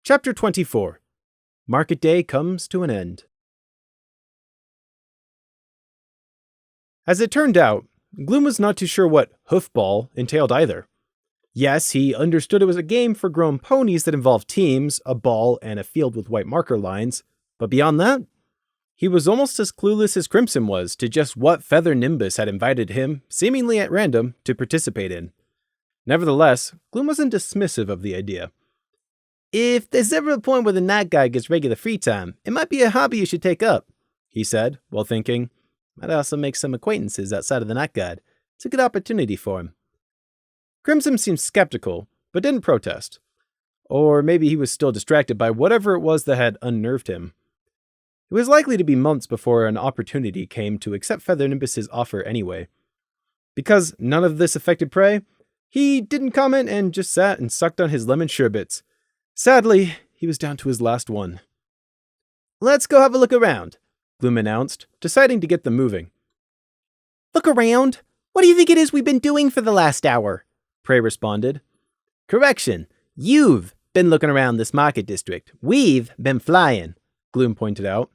Chapter 24. Market Day comes to an end. As it turned out, Gloom was not too sure what hoofball entailed either. Yes, he understood it was a game for grown ponies that involved teams, a ball, and a field with white marker lines, but beyond that, he was almost as clueless as Crimson was to just what Feather Nimbus had invited him, seemingly at random, to participate in. Nevertheless, Gloom wasn't dismissive of the idea. "If there's ever a point where the night guy gets regular free time, it might be a hobby you should take up," he said, while thinking, "Might also make some acquaintances outside of the night guide. It's a good opportunity for him." Crimson seemed skeptical, but didn't protest. Or maybe he was still distracted by whatever it was that had unnerved him. It was likely to be months before an opportunity came to accept Feather Nimbus's offer anyway. Because none of this affected Prey, he didn't comment and just sat and sucked on his lemon sherbets. Sadly, he was down to his last one. "Let's go have a look around," Gloom announced, deciding to get them moving. "Look around? What do you think it is we've been doing for the last hour?" Prey responded. "Correction, you've been looking around this market district. We've been flying," Gloom pointed out.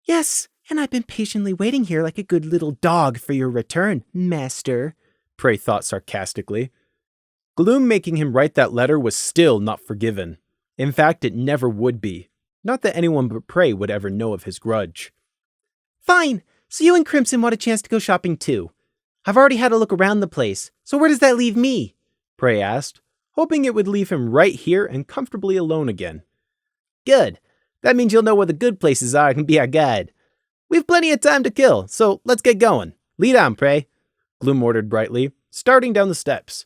"Yes, and I've been patiently waiting here like a good little dog for your return, master," Prey thought sarcastically. Gloom making him write that letter was still not forgiven. In fact, it never would be. Not that anyone but Prey would ever know of his grudge. "Fine, so you and Crimson want a chance to go shopping too. I've already had a look around the place, so where does that leave me?" Prey asked, hoping it would leave him right here and comfortably alone again. "Good. That means you'll know where the good places are and can be our guide. We've plenty of time to kill, so let's get going. Lead on, Prey," Gloom ordered brightly, starting down the steps.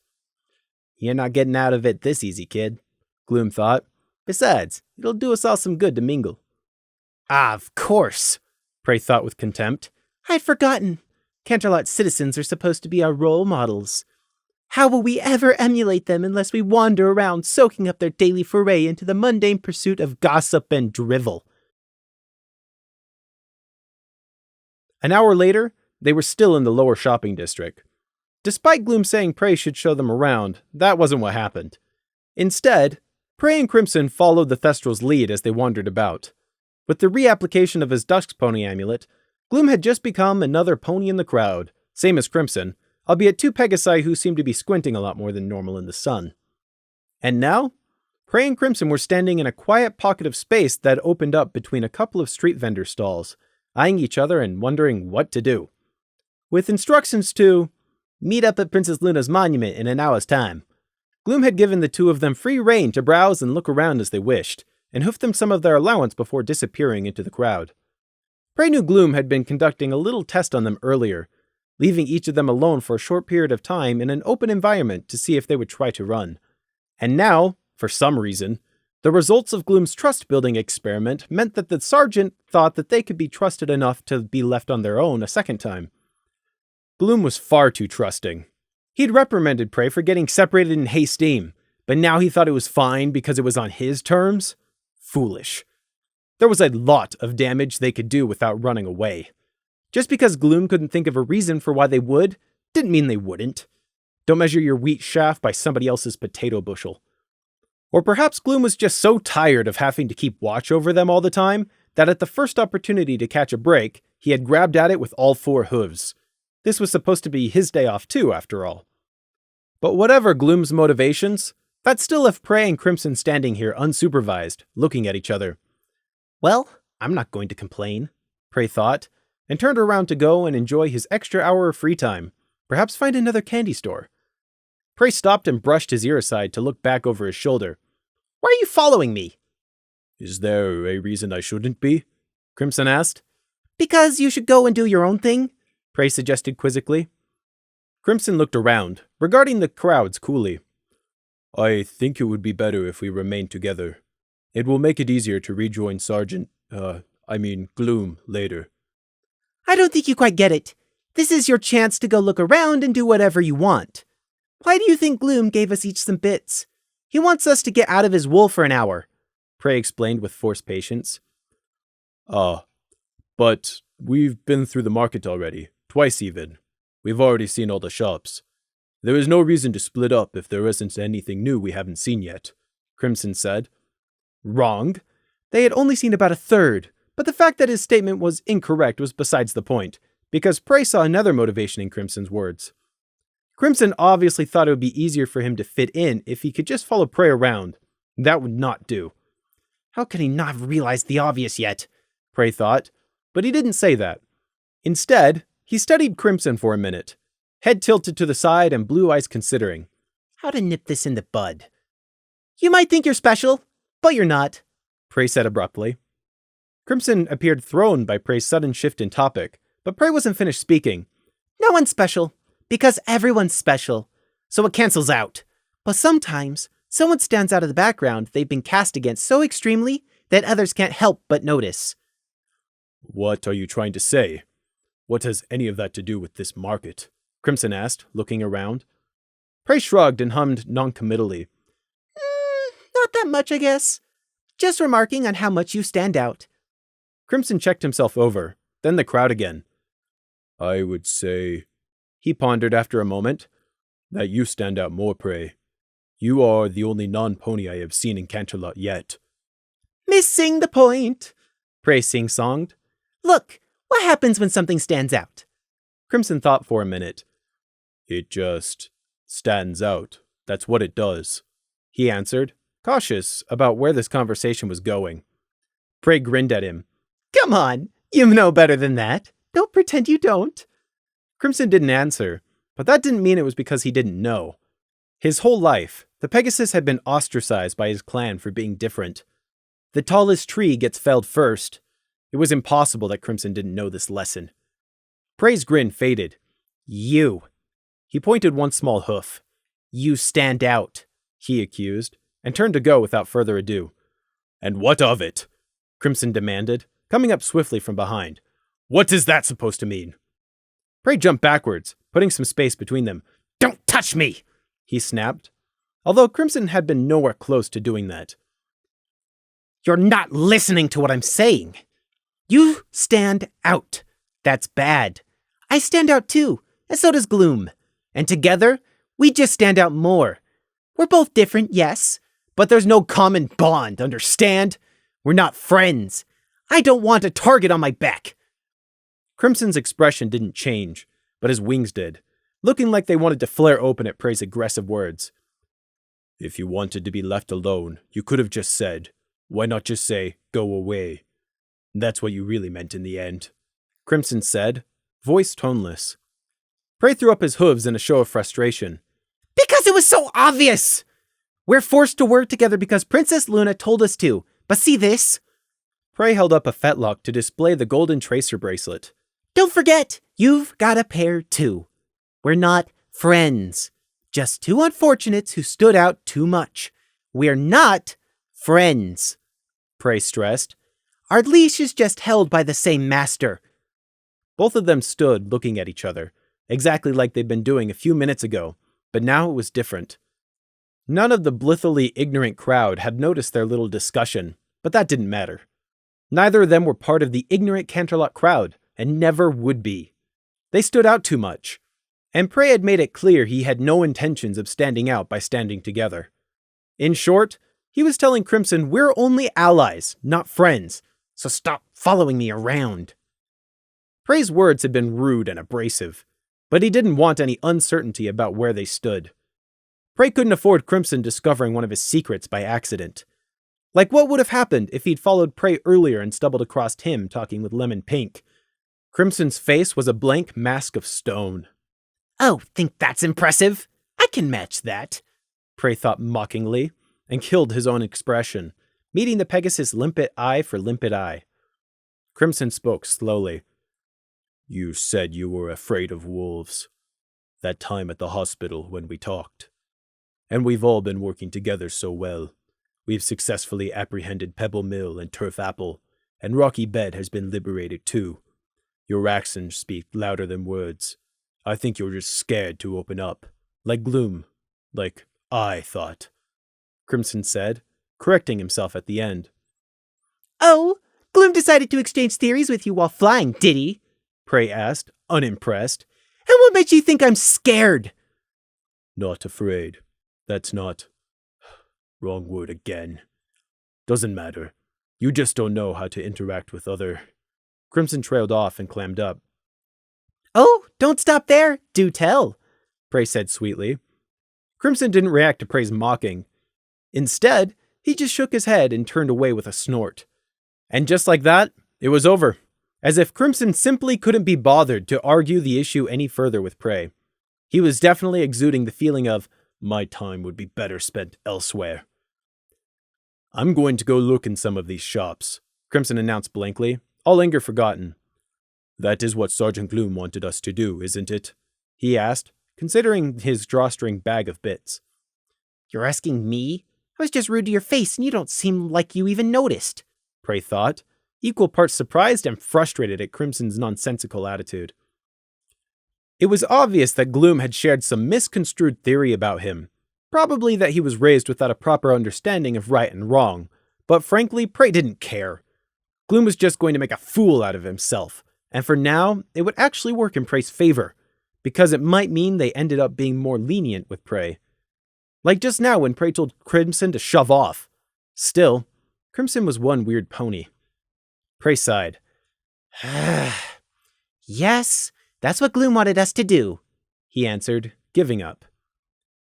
"You're not getting out of it this easy, kid," Gloom thought. "Besides, it'll do us all some good to mingle." Of course," Prey thought with contempt. "I'd forgotten. Canterlot citizens are supposed to be our role models. How will we ever emulate them unless we wander around soaking up their daily foray into the mundane pursuit of gossip and drivel?" An hour later, they were still in the lower shopping district. Despite Gloom saying Prey should show them around, that wasn't what happened. Instead, Prey and Crimson followed the Thestral's lead as they wandered about. With the reapplication of his Dusk Pony amulet, Gloom had just become another pony in the crowd, same as Crimson, albeit two Pegasi who seemed to be squinting a lot more than normal in the sun. And now, Prey and Crimson were standing in a quiet pocket of space that opened up between a couple of street vendor stalls, eyeing each other and wondering what to do. With instructions to meet up at Princess Luna's monument in an hour's time, Gloom had given the two of them free rein to browse and look around as they wished, and hoofed them some of their allowance before disappearing into the crowd. Prey knew Gloom had been conducting a little test on them earlier, leaving each of them alone for a short period of time in an open environment to see if they would try to run. And now, for some reason, the results of Gloom's trust-building experiment meant that the sergeant thought that they could be trusted enough to be left on their own a second time. Gloom was far too trusting. He'd reprimanded Prey for getting separated in Hasteam, but now he thought it was fine because it was on his terms? Foolish. There was a lot of damage they could do without running away. Just because Gloom couldn't think of a reason for why they would, didn't mean they wouldn't. Don't measure your wheat chaff by somebody else's potato bushel. Or perhaps Gloom was just so tired of having to keep watch over them all the time, that at the first opportunity to catch a break, he had grabbed at it with all four hooves. This was supposed to be his day off too, after all. But whatever Gloom's motivations, that still left Prey and Crimson standing here unsupervised, looking at each other. Well, I'm not going to complain, Prey thought, and turned around to go and enjoy his extra hour of free time, perhaps find another candy store. Prey stopped and brushed his ear aside to look back over his shoulder. "Why are you following me?" "Is there a reason I shouldn't be?" Crimson asked. "Because you should go and do your own thing," Prey suggested quizzically. Crimson looked around, regarding the crowds coolly. "I think it would be better if we remained together. It will make it easier to rejoin Gloom later." "I don't think you quite get it. This is your chance to go look around and do whatever you want. Why do you think Gloom gave us each some bits? He wants us to get out of his wool for an hour," Prey explained with forced patience. But we've been through the market already, twice even. We've already seen all the shops. There is no reason to split up if there isn't anything new we haven't seen yet," Crimson said. Wrong. They had only seen about a third, but the fact that his statement was incorrect was besides the point, because Prey saw another motivation in Crimson's words. Crimson obviously thought it would be easier for him to fit in if he could just follow Prey around. That would not do. How can he not have realized the obvious yet? Prey thought, but he didn't say that. Instead, he studied Crimson for a minute, head tilted to the side and blue eyes considering. How to nip this in the bud? You might think you're special, but you're not, Prey said abruptly. Crimson appeared thrown by Prey's sudden shift in topic, but Prey wasn't finished speaking. No one's special, because everyone's special, so it cancels out. But sometimes, someone stands out of the background they've been cast against so extremely that others can't help but notice. What are you trying to say? What has any of that to do with this market? Crimson asked, looking around. Prey shrugged and hummed noncommittally. Not that much, I guess. Just remarking on how much you stand out. Crimson checked himself over, then the crowd again. I would say, he pondered after a moment, that you stand out more, Prey. You are the only non-pony I have seen in Canterlot yet. Missing the point, Prey sing-songed. Look, what happens when something stands out? Crimson thought for a minute. It just stands out. That's what it does, he answered, cautious about where this conversation was going. Prey grinned at him. Come on, you know better than that. Don't pretend you don't. Crimson didn't answer, but that didn't mean it was because he didn't know. His whole life, the Pegasus had been ostracized by his clan for being different. The tallest tree gets felled first. It was impossible that Crimson didn't know this lesson. Prey's grin faded. You. He pointed one small hoof. You stand out, he accused, and turned to go without further ado. And what of it? Crimson demanded, coming up swiftly from behind. What is that supposed to mean? Prey jumped backwards, putting some space between them. Don't touch me, he snapped, although Crimson had been nowhere close to doing that. You're not listening to what I'm saying. You stand out. That's bad. I stand out too, and so does Gloom. And together, we just stand out more. We're both different, yes, but there's no common bond, understand? We're not friends. I don't want a target on my back. Crimson's expression didn't change, but his wings did, looking like they wanted to flare open at Prey's aggressive words. If you wanted to be left alone, you could have just said, why not just say, go away? That's what you really meant in the end, Crimson said, voice toneless. Prey threw up his hooves in a show of frustration. Because it was so obvious! We're forced to work together because Princess Luna told us to, but see this? Prey held up a fetlock to display the golden tracer bracelet. Don't forget, you've got a pair too. We're not friends. Just two unfortunates who stood out too much. We're not friends, Prey stressed. Our leash is just held by the same master. Both of them stood looking at each other, exactly like they'd been doing a few minutes ago, but now it was different. None of the blithely ignorant crowd had noticed their little discussion, but that didn't matter. Neither of them were part of the ignorant Canterlot crowd, and never would be. They stood out too much, and Prey had made it clear he had no intentions of standing out by standing together. In short, he was telling Crimson, we're only allies, not friends, so stop following me around. Prey's words had been rude and abrasive, but he didn't want any uncertainty about where they stood. Prey couldn't afford Crimson discovering one of his secrets by accident. Like what would have happened if he'd followed Prey earlier and stumbled across him talking with Lemon Pink? Crimson's face was a blank mask of stone. Oh, think that's impressive? I can match that, Prey thought mockingly, and killed his own expression, meeting the Pegasus limpid eye for limpid eye. Crimson spoke slowly. You said you were afraid of wolves. That time at the hospital when we talked. And we've all been working together so well. We've successfully apprehended Pebble Mill and Turf Apple, and Rocky Bed has been liberated too. Your actions speak louder than words. I think you're just scared to open up. Like Gloom. Like I thought. Crimson said, correcting himself at the end. Oh, Gloom decided to exchange theories with you while flying, did he? Prey asked, unimpressed. And what makes you think I'm scared? Not afraid. That's not... Wrong word again. Doesn't matter. You just don't know how to interact with other... Crimson trailed off and clammed up. Oh, don't stop there. Do tell, Prey said sweetly. Crimson didn't react to Prey's mocking. Instead, he just shook his head and turned away with a snort. And just like that, it was over. As if Crimson simply couldn't be bothered to argue the issue any further with Prey. He was definitely exuding the feeling of, my time would be better spent elsewhere. I'm going to go look in some of these shops, Crimson announced blankly, all anger forgotten. That is what Sergeant Gloom wanted us to do, isn't it? He asked, considering his drawstring bag of bits. You're asking me? I was just rude to your face and you don't seem like you even noticed, Prey thought, equal parts surprised and frustrated at Crimson's nonsensical attitude. It was obvious that Gloom had shared some misconstrued theory about him, probably that he was raised without a proper understanding of right and wrong, but frankly, Prey didn't care. Gloom was just going to make a fool out of himself, and for now, it would actually work in Prey's favor, because it might mean they ended up being more lenient with Prey. Like just now when Prey told Crimson to shove off. Still, Crimson was one weird pony. Prey sighed. Yes, that's what Gloom wanted us to do, he answered, giving up.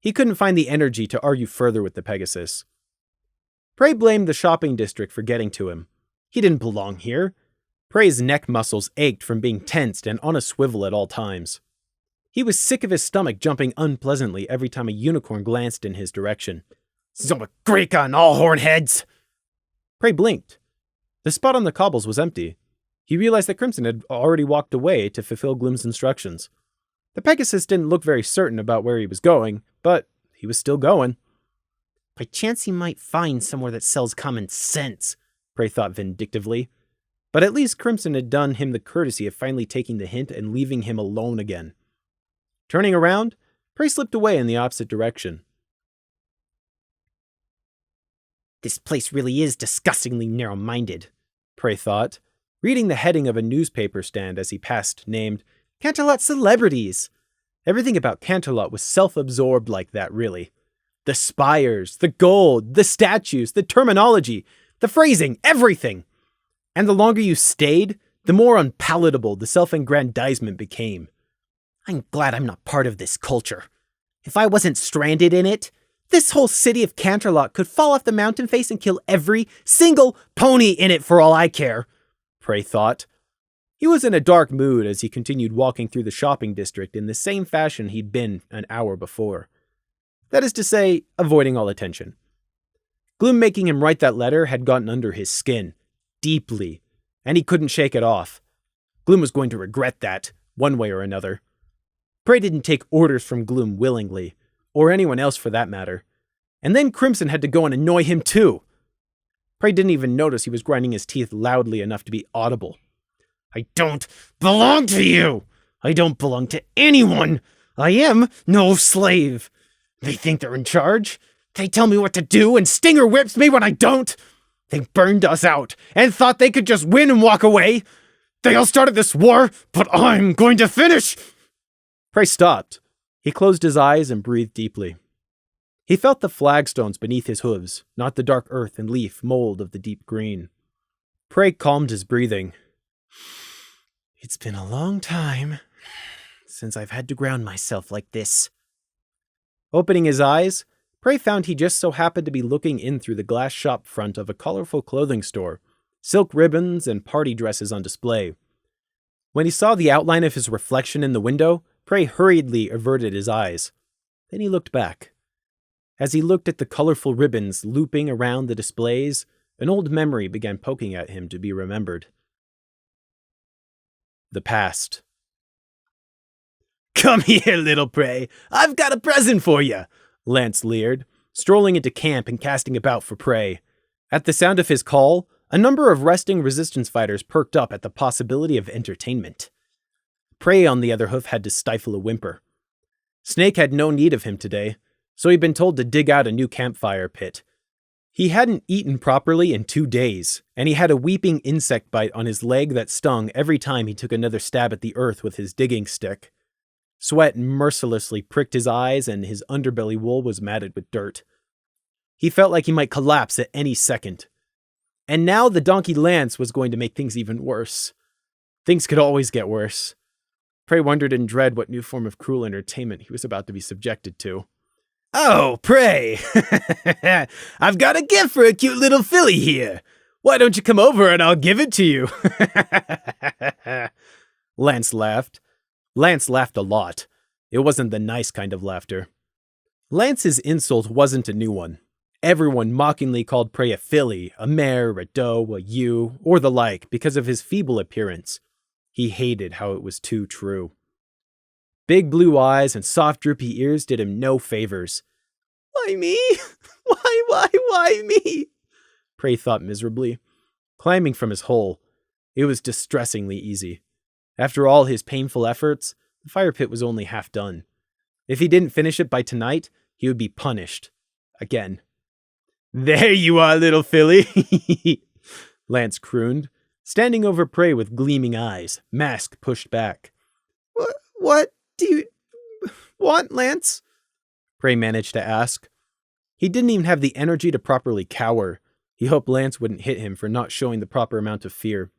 He couldn't find the energy to argue further with the Pegasus. Prey blamed the shopping district for getting to him. He didn't belong here. Prey's neck muscles ached from being tensed and on a swivel at all times. He was sick of his stomach jumping unpleasantly every time a unicorn glanced in his direction. Zomagrika and all hornheads! Prey blinked. The spot on the cobbles was empty. He realized that Crimson had already walked away to fulfill Gloom's instructions. The Pegasus didn't look very certain about where he was going, but he was still going. By chance he might find somewhere that sells common sense, Prey thought vindictively. But at least Crimson had done him the courtesy of finally taking the hint and leaving him alone again. Turning around, Prey slipped away in the opposite direction. This place really is disgustingly narrow-minded, Prey thought, reading the heading of a newspaper stand as he passed, named Canterlot Celebrities. Everything about Canterlot was self-absorbed like that, really. The spires, the gold, the statues, the terminology, the phrasing, everything. And the longer you stayed, the more unpalatable the self-aggrandizement became. I'm glad I'm not part of this culture. If I wasn't stranded in it, this whole city of Canterlot could fall off the mountain face and kill every single pony in it for all I care, Prey thought. He was in a dark mood as he continued walking through the shopping district in the same fashion he'd been an hour before. That is to say, avoiding all attention. Gloom making him write that letter had gotten under his skin, deeply, and he couldn't shake it off. Gloom was going to regret that, one way or another. Prey didn't take orders from Gloom willingly, or anyone else for that matter. And then Crimson had to go and annoy him too. Prey didn't even notice he was grinding his teeth loudly enough to be audible. I don't belong to you! I don't belong to anyone! I am no slave! They think they're in charge. They tell me what to do and Stinger whips me when I don't! They burned us out and thought they could just win and walk away! They all started this war, but I'm going to finish! Prey stopped. He closed his eyes and breathed deeply. He felt the flagstones beneath his hooves, not the dark earth and leaf mold of the deep green. Prey calmed his breathing. It's been a long time since I've had to ground myself like this. Opening his eyes, Prey found he just so happened to be looking in through the glass shop front of a colorful clothing store, silk ribbons and party dresses on display. When he saw the outline of his reflection in the window, Prey hurriedly averted his eyes. Then he looked back. As he looked at the colorful ribbons looping around the displays, an old memory began poking at him to be remembered. The past. Come here, little Prey. I've got a present for you, Lance leered, strolling into camp and casting about for Prey. At the sound of his call, a number of resting resistance fighters perked up at the possibility of entertainment. Prey, on the other hoof, had to stifle a whimper. Snake had no need of him today, so he'd been told to dig out a new campfire pit. He hadn't eaten properly in 2 days, and he had a weeping insect bite on his leg that stung every time he took another stab at the earth with his digging stick. Sweat mercilessly pricked his eyes, and his underbelly wool was matted with dirt. He felt like he might collapse at any second. And now the donkey Lance was going to make things even worse. Things could always get worse. Prey wondered in dread what new form of cruel entertainment he was about to be subjected to. Oh, Prey! I've got a gift for a cute little filly here. Why don't you come over and I'll give it to you? Lance laughed. Lance laughed a lot. It wasn't the nice kind of laughter. Lance's insult wasn't a new one. Everyone mockingly called Prey a filly, a mare, a doe, a ewe, or the like because of his feeble appearance. He hated how it was too true. Big blue eyes and soft droopy ears did him no favors. Why me? Why me? Prey thought miserably. Climbing from his hole, it was distressingly easy. After all his painful efforts, the fire pit was only half done. If he didn't finish it by tonight, he would be punished. Again. There you are, little filly, Lance crooned, standing over Prey with gleaming eyes, mask pushed back. What do you want, Lance? Prey managed to ask. He didn't even have the energy to properly cower. He hoped Lance wouldn't hit him for not showing the proper amount of fear.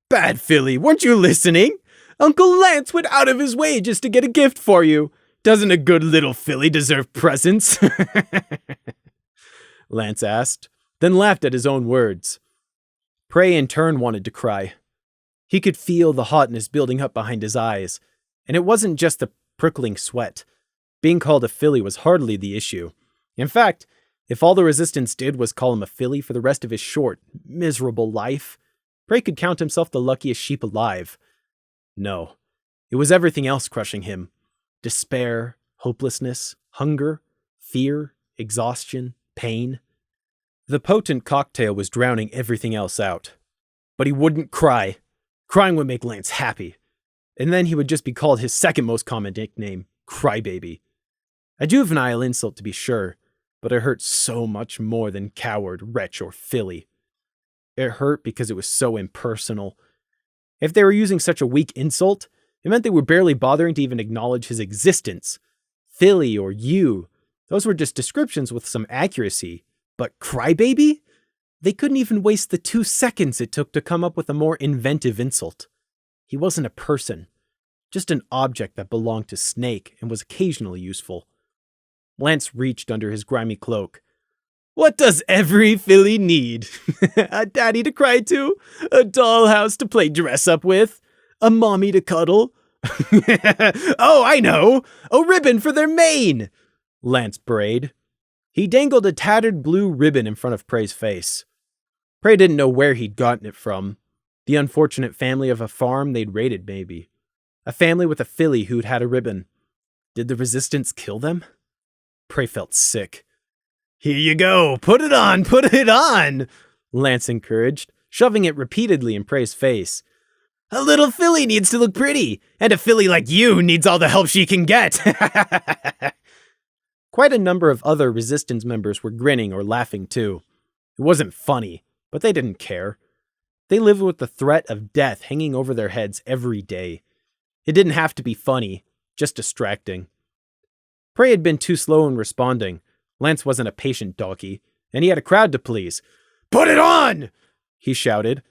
Bad filly, weren't you listening? Uncle Lance went out of his way just to get a gift for you. Doesn't a good little filly deserve presents? Lance asked, then laughed at his own words. Prey in turn wanted to cry. He could feel the hotness building up behind his eyes, and it wasn't just the prickling sweat. Being called a filly was hardly the issue. In fact, if all the resistance did was call him a filly for the rest of his short, miserable life, Prey could count himself the luckiest sheep alive. No, it was everything else crushing him. Despair, hopelessness, hunger, fear, exhaustion, pain. The potent cocktail was drowning everything else out. But he wouldn't cry. Crying would make Lance happy. And then he would just be called his second most common nickname, Crybaby. A juvenile insult to be sure, but it hurt so much more than coward, wretch, or filly. It hurt because it was so impersonal. If they were using such a weak insult, it meant they were barely bothering to even acknowledge his existence. Filly or ewe, those were just descriptions with some accuracy. But Crybaby? They couldn't even waste the 2 seconds it took to come up with a more inventive insult. He wasn't a person, just an object that belonged to Snake and was occasionally useful. Lance reached under his grimy cloak. What does every filly need? A daddy to cry to? A dollhouse to play dress up with? A mommy to cuddle? Oh, I know! A ribbon for their mane! Lance brayed. He dangled a tattered blue ribbon in front of Prey's face. Prey didn't know where he'd gotten it from. The unfortunate family of a farm they'd raided, maybe. A family with a filly who'd had a ribbon. Did the resistance kill them? Prey felt sick. Here you go, put it on, Lance encouraged, shoving it repeatedly in Prey's face. A little filly needs to look pretty, and a filly like you needs all the help she can get. Quite a number of other resistance members were grinning or laughing too. It wasn't funny, but they didn't care. They lived with the threat of death hanging over their heads every day. It didn't have to be funny, just distracting. Prey had been too slow in responding. Lance wasn't a patient donkey, and he had a crowd to please. Put it on! He shouted.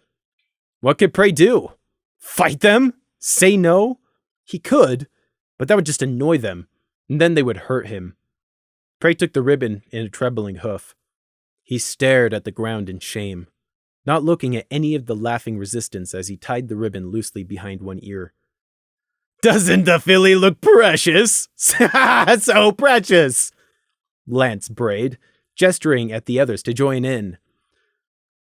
What could Prey do? Fight them? Say no? He could, but that would just annoy them, and then they would hurt him. Prey took the ribbon in a trebling hoof. He stared at the ground in shame, not looking at any of the laughing resistance as he tied the ribbon loosely behind one ear. Doesn't the filly look precious? So precious! Lance brayed, gesturing at the others to join in.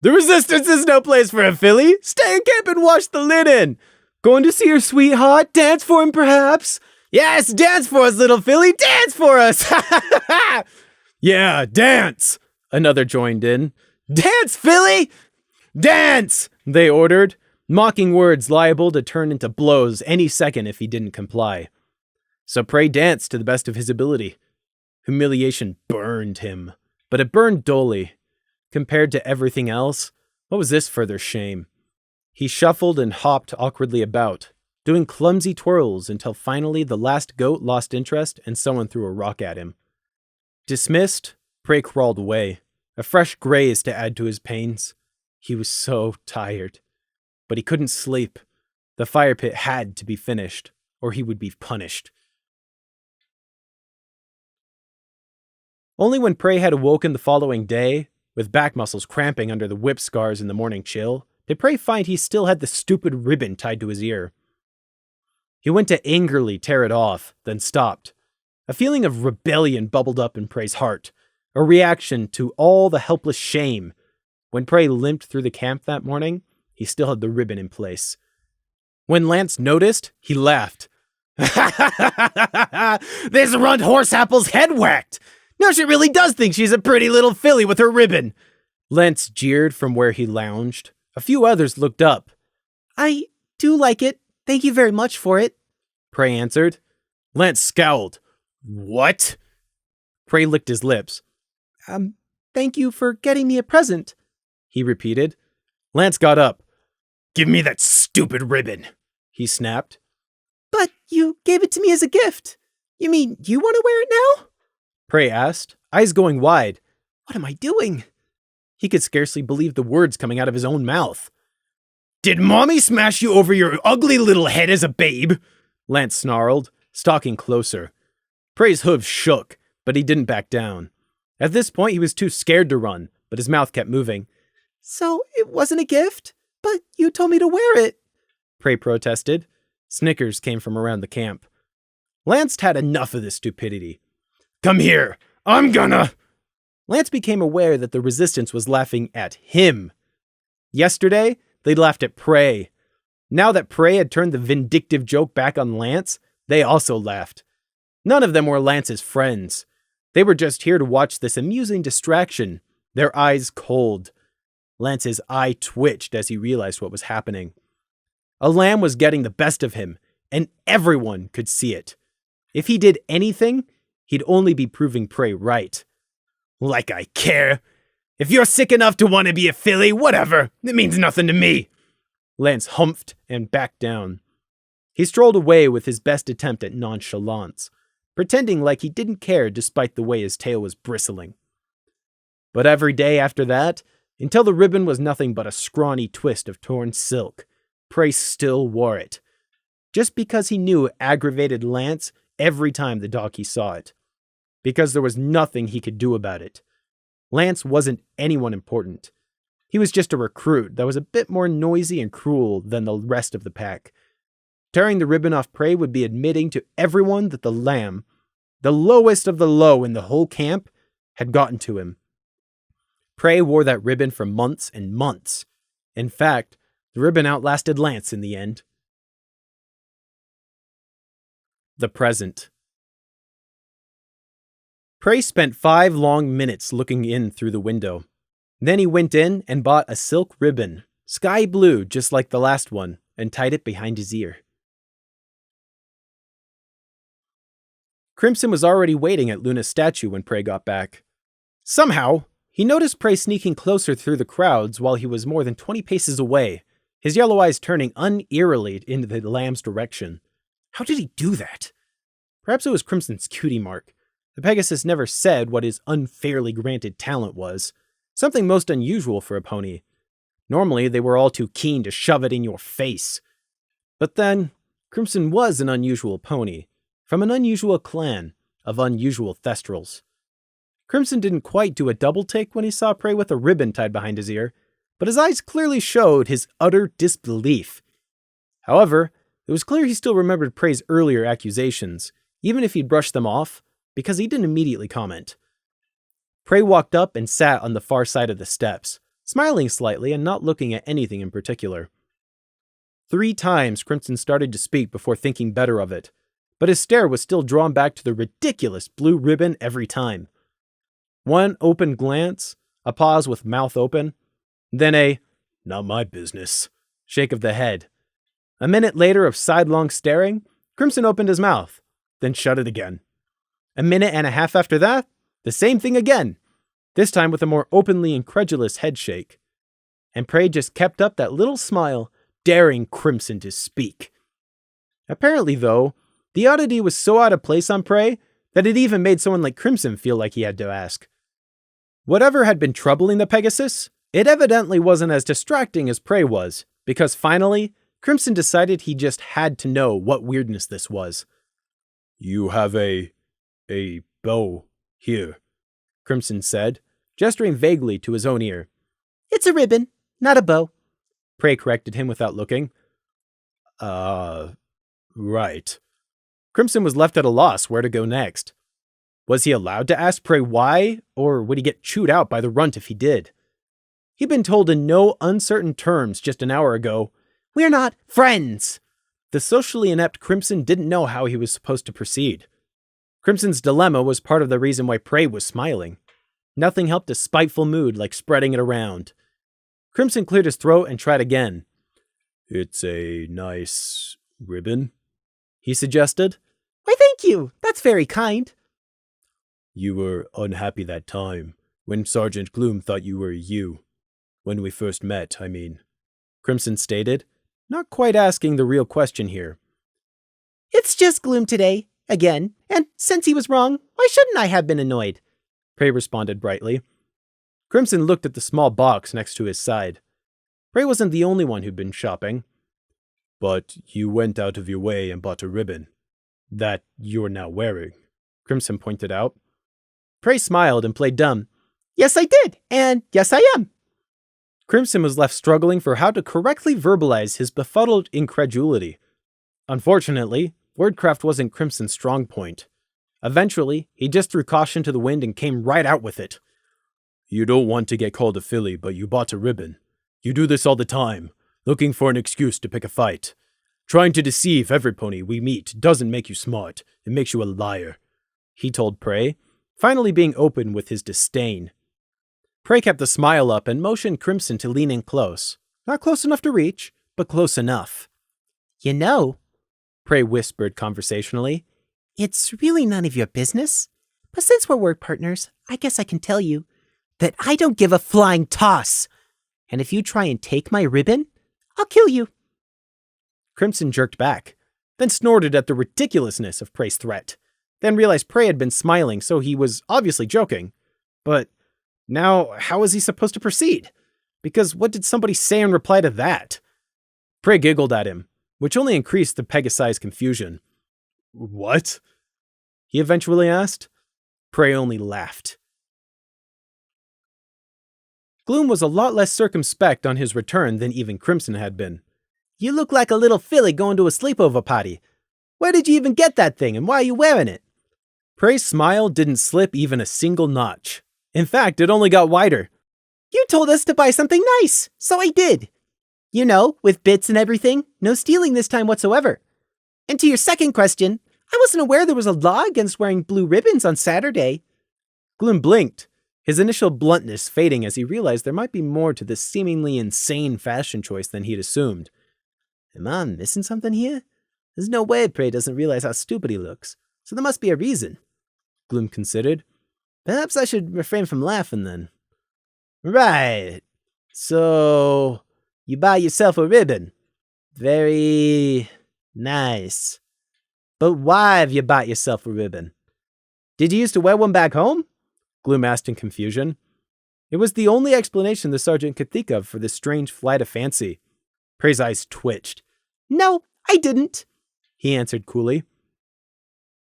The resistance is no place for a filly. Stay in camp and wash the linen. Going to see your sweetheart? Dance for him, perhaps? Yes, dance for us, little filly. Dance for us! Yeah, dance! Another joined in. Dance, filly! Dance! They ordered, mocking words liable to turn into blows any second if he didn't comply. So Prey danced to the best of his ability. Humiliation burned him, but it burned dully. Compared to everything else, what was this further shame? He shuffled and hopped awkwardly about, doing clumsy twirls until finally the last goat lost interest and someone threw a rock at him. Dismissed, Prey crawled away, a fresh graze to add to his pains. He was so tired. But he couldn't sleep. The fire pit had to be finished, or he would be punished. Only when Prey had awoken the following day, with back muscles cramping under the whip scars in the morning chill, did Prey find he still had the stupid ribbon tied to his ear. He went to angrily tear it off, then stopped. A feeling of rebellion bubbled up in Prey's heart, a reaction to all the helpless shame. When Prey limped through the camp that morning, he still had the ribbon in place. When Lance noticed, he laughed. "There's Runt Horseapple's head whacked! Now she really does think she's a pretty little filly with her ribbon!" Lance jeered from where he lounged. A few others looked up. "I do like it. Thank you very much for it," Prey answered. Lance scowled. "What?" Prey licked his lips. Thank you for getting me a present," he repeated. Lance got up. "Give me that stupid ribbon," he snapped. "But you gave it to me as a gift. You mean you want to wear it now?" Prey asked, eyes going wide. "What am I doing?" He could scarcely believe the words coming out of his own mouth. "Did Mommy smash you over your ugly little head as a babe?" Lance snarled, stalking closer. Prey's hooves shook, but he didn't back down. At this point, he was too scared to run, but his mouth kept moving. "So it wasn't a gift? But you told me to wear it," Prey protested. Snickers came from around the camp. Lance had enough of this stupidity. "Come here! I'm gonna..." Lance became aware that the resistance was laughing at him. Yesterday, they'd laughed at Prey. Now that Prey had turned the vindictive joke back on Lance, they also laughed. None of them were Lance's friends. They were just here to watch this amusing distraction, their eyes cold. Lance's eye twitched as he realized what was happening. A lamb was getting the best of him, and everyone could see it. If he did anything, he'd only be proving Prey right. "Like I care. If you're sick enough to want to be a filly, whatever. It means nothing to me." Lance humphed and backed down. He strolled away with his best attempt at nonchalance, pretending like he didn't care despite the way his tail was bristling. But every day after that, until the ribbon was nothing but a scrawny twist of torn silk, Prey still wore it. Just because he knew it aggravated Lance every time the donkey saw it. Because there was nothing he could do about it. Lance wasn't anyone important. He was just a recruit that was a bit more noisy and cruel than the rest of the pack. Tearing the ribbon off Prey would be admitting to everyone that the lamb, the lowest of the low in the whole camp, had gotten to him. Prey wore that ribbon for months and months. In fact, the ribbon outlasted Lance in the end. The present. Prey spent 5 long minutes looking in through the window. Then he went in and bought a silk ribbon, sky blue just like the last one, and tied it behind his ear. Crimson was already waiting at Luna's statue when Prey got back. Somehow, he noticed Prey sneaking closer through the crowds while he was more than 20 paces away, his yellow eyes turning unearily into the lamb's direction. How did he do that? Perhaps it was Crimson's cutie mark. The Pegasus never said what his unfairly granted talent was, something most unusual for a pony. Normally, they were all too keen to shove it in your face. But then, Crimson was an unusual pony, from an unusual clan of unusual thestrals. Crimson didn't quite do a double take when he saw Prey with a ribbon tied behind his ear, but his eyes clearly showed his utter disbelief. However, it was clear he still remembered Prey's earlier accusations, even if he'd brushed them off, because he didn't immediately comment. Prey walked up and sat on the far side of the steps, smiling slightly and not looking at anything in particular. 3 times Crimson started to speak before thinking better of it, but his stare was still drawn back to the ridiculous blue ribbon every time. One open glance, a pause with mouth open, then a "not my business" shake of the head. A minute later of sidelong staring, Crimson opened his mouth, then shut it again. A minute and a half after that, the same thing again, this time with a more openly incredulous head shake. And Prey just kept up that little smile, daring Crimson to speak. Apparently, though, the oddity was so out of place on Prey that it even made someone like Crimson feel like he had to ask. Whatever had been troubling the Pegasus It evidently wasn't as distracting as Prey was, because finally, Crimson decided he just had to know what weirdness this was. You have a bow here, Crimson said, gesturing vaguely to his own ear. It's a ribbon, not a bow. Prey corrected him without looking. Right. Crimson was left at a loss where to go next. Was he allowed to ask Prey why, or would he get chewed out by the runt if he did? He'd been told in no uncertain terms just an hour ago, "We're not friends." The socially inept Crimson didn't know how he was supposed to proceed. Crimson's dilemma was part of the reason why Prey was smiling. Nothing helped a spiteful mood like spreading it around. Crimson cleared his throat and tried again. It's a nice ribbon, he suggested. Why, thank you. That's very kind. You were unhappy that time, when Sergeant Gloom thought you were you. When we first met, I mean, Crimson stated, not quite asking the real question here. It's just Gloom today, again, and since he was wrong, why shouldn't I have been annoyed? Prey responded brightly. Crimson looked at the small box next to his side. Prey wasn't the only one who'd been shopping. But you went out of your way and bought a ribbon. That you're now wearing, Crimson pointed out. Prey smiled and played dumb. Yes, I did, and yes, I am. Crimson was left struggling for how to correctly verbalize his befuddled incredulity. Unfortunately, wordcraft wasn't Crimson's strong point. Eventually, he just threw caution to the wind and came right out with it. You don't want to get called a filly, but you bought a ribbon. You do this all the time, looking for an excuse to pick a fight. Trying to deceive every pony we meet doesn't make you smart, it makes you a liar, he told Prey, finally being open with his disdain. Prey kept the smile up and motioned Crimson to lean in close. Not close enough to reach, but close enough. You know, Prey whispered conversationally, it's really none of your business. But since we're work partners, I guess I can tell you that I don't give a flying toss. And if you try and take my ribbon, I'll kill you. Crimson jerked back, then snorted at the ridiculousness of Prey's threat, then realized Prey had been smiling, so he was obviously joking. But now, how was he supposed to proceed? Because what did somebody say in reply to that? Prey giggled at him, which only increased the Pegasi's confusion. What? He eventually asked. Prey only laughed. Gloom was a lot less circumspect on his return than even Crimson had been. You look like a little filly going to a sleepover party. Where did you even get that thing, and why are you wearing it? Prey's smile didn't slip even a single notch. In fact, it only got wider. You told us to buy something nice, so I did. You know, with bits and everything, no stealing this time whatsoever. And to your second question, I wasn't aware there was a law against wearing blue ribbons on Saturday. Gloom blinked, his initial bluntness fading as he realized there might be more to this seemingly insane fashion choice than he'd assumed. Am I missing something here? There's no way Prey doesn't realize how stupid he looks, so there must be a reason. Gloom considered. Perhaps I should refrain from laughing then. Right. So, you buy yourself a ribbon. Very nice. But why have you bought yourself a ribbon? Did you used to wear one back home? Gloom asked in confusion. It was the only explanation the sergeant could think of for this strange flight of fancy. Prey's eyes twitched. No, I didn't, he answered coolly.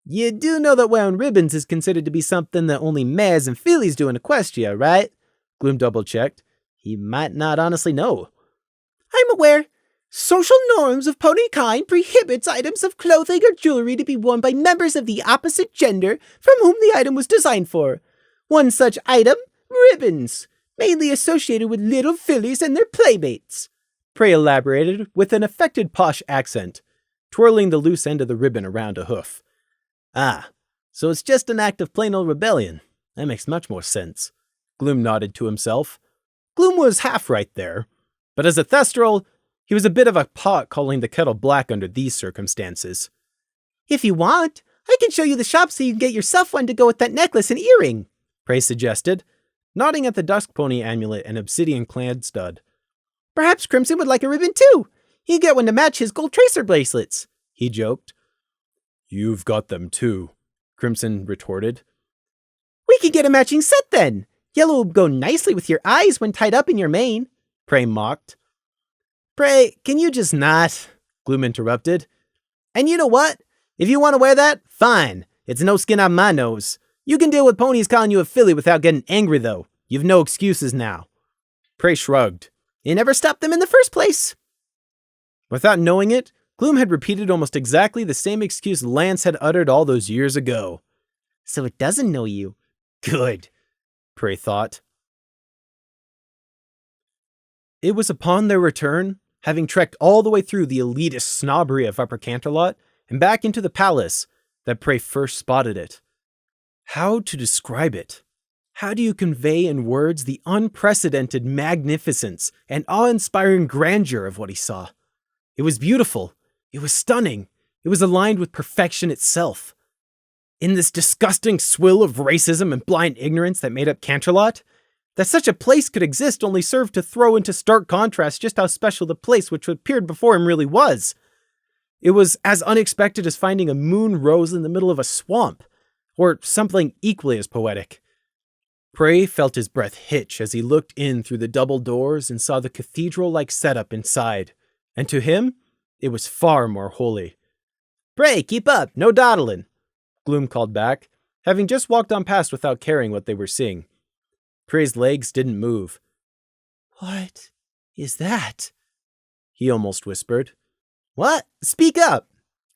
You do know that wearing ribbons is considered to be something that only mares and fillies do in Equestria, right? Gloom double-checked. He might not honestly know. I'm aware. Social norms of pony kind prohibits items of clothing or jewelry to be worn by members of the opposite gender from whom the item was designed for. One such item, ribbons, mainly associated with little fillies and their playmates. Prey elaborated with an affected posh accent, twirling the loose end of the ribbon around a hoof. Ah, so it's just an act of plain old rebellion. That makes much more sense. Gloom nodded to himself. Gloom was half right there, but as a Thestral, he was a bit of a pot calling the kettle black under these circumstances. If you want, I can show you the shop so you can get yourself one to go with that necklace and earring, Prey suggested, nodding at the Dusk Pony amulet and obsidian-clad stud. Perhaps Crimson would like a ribbon too. He'd get one to match his gold tracer bracelets, he joked. You've got them too, Crimson retorted. We could get a matching set then. Yellow would go nicely with your eyes when tied up in your mane, Prey mocked. Prey, can you just not? Gloom interrupted. And you know what? If you want to wear that, fine. It's no skin on my nose. You can deal with ponies calling you a filly without getting angry, though. You've no excuses now. Prey shrugged. You never stopped them in the first place. Without knowing it, Gloom had repeated almost exactly the same excuse Lance had uttered all those years ago. So it doesn't know you. Good, Prey thought. It was upon their return, having trekked all the way through the elitist snobbery of Upper Canterlot and back into the palace, that Prey first spotted it. How to describe it? How do you convey in words the unprecedented magnificence and awe-inspiring grandeur of what he saw? It was beautiful. It was stunning. It was aligned with perfection itself. In this disgusting swill of racism and blind ignorance that made up Canterlot, that such a place could exist only served to throw into stark contrast just how special the place which appeared before him really was. It was as unexpected as finding a moon rose in the middle of a swamp, or something equally as poetic. Prey felt his breath hitch as he looked in through the double doors and saw the cathedral-like setup inside, and to him, it was far more holy. Prey, keep up, no dawdling, Gloom called back, having just walked on past without caring what they were seeing. Prey's legs didn't move. What is that? He almost whispered. What? Speak up,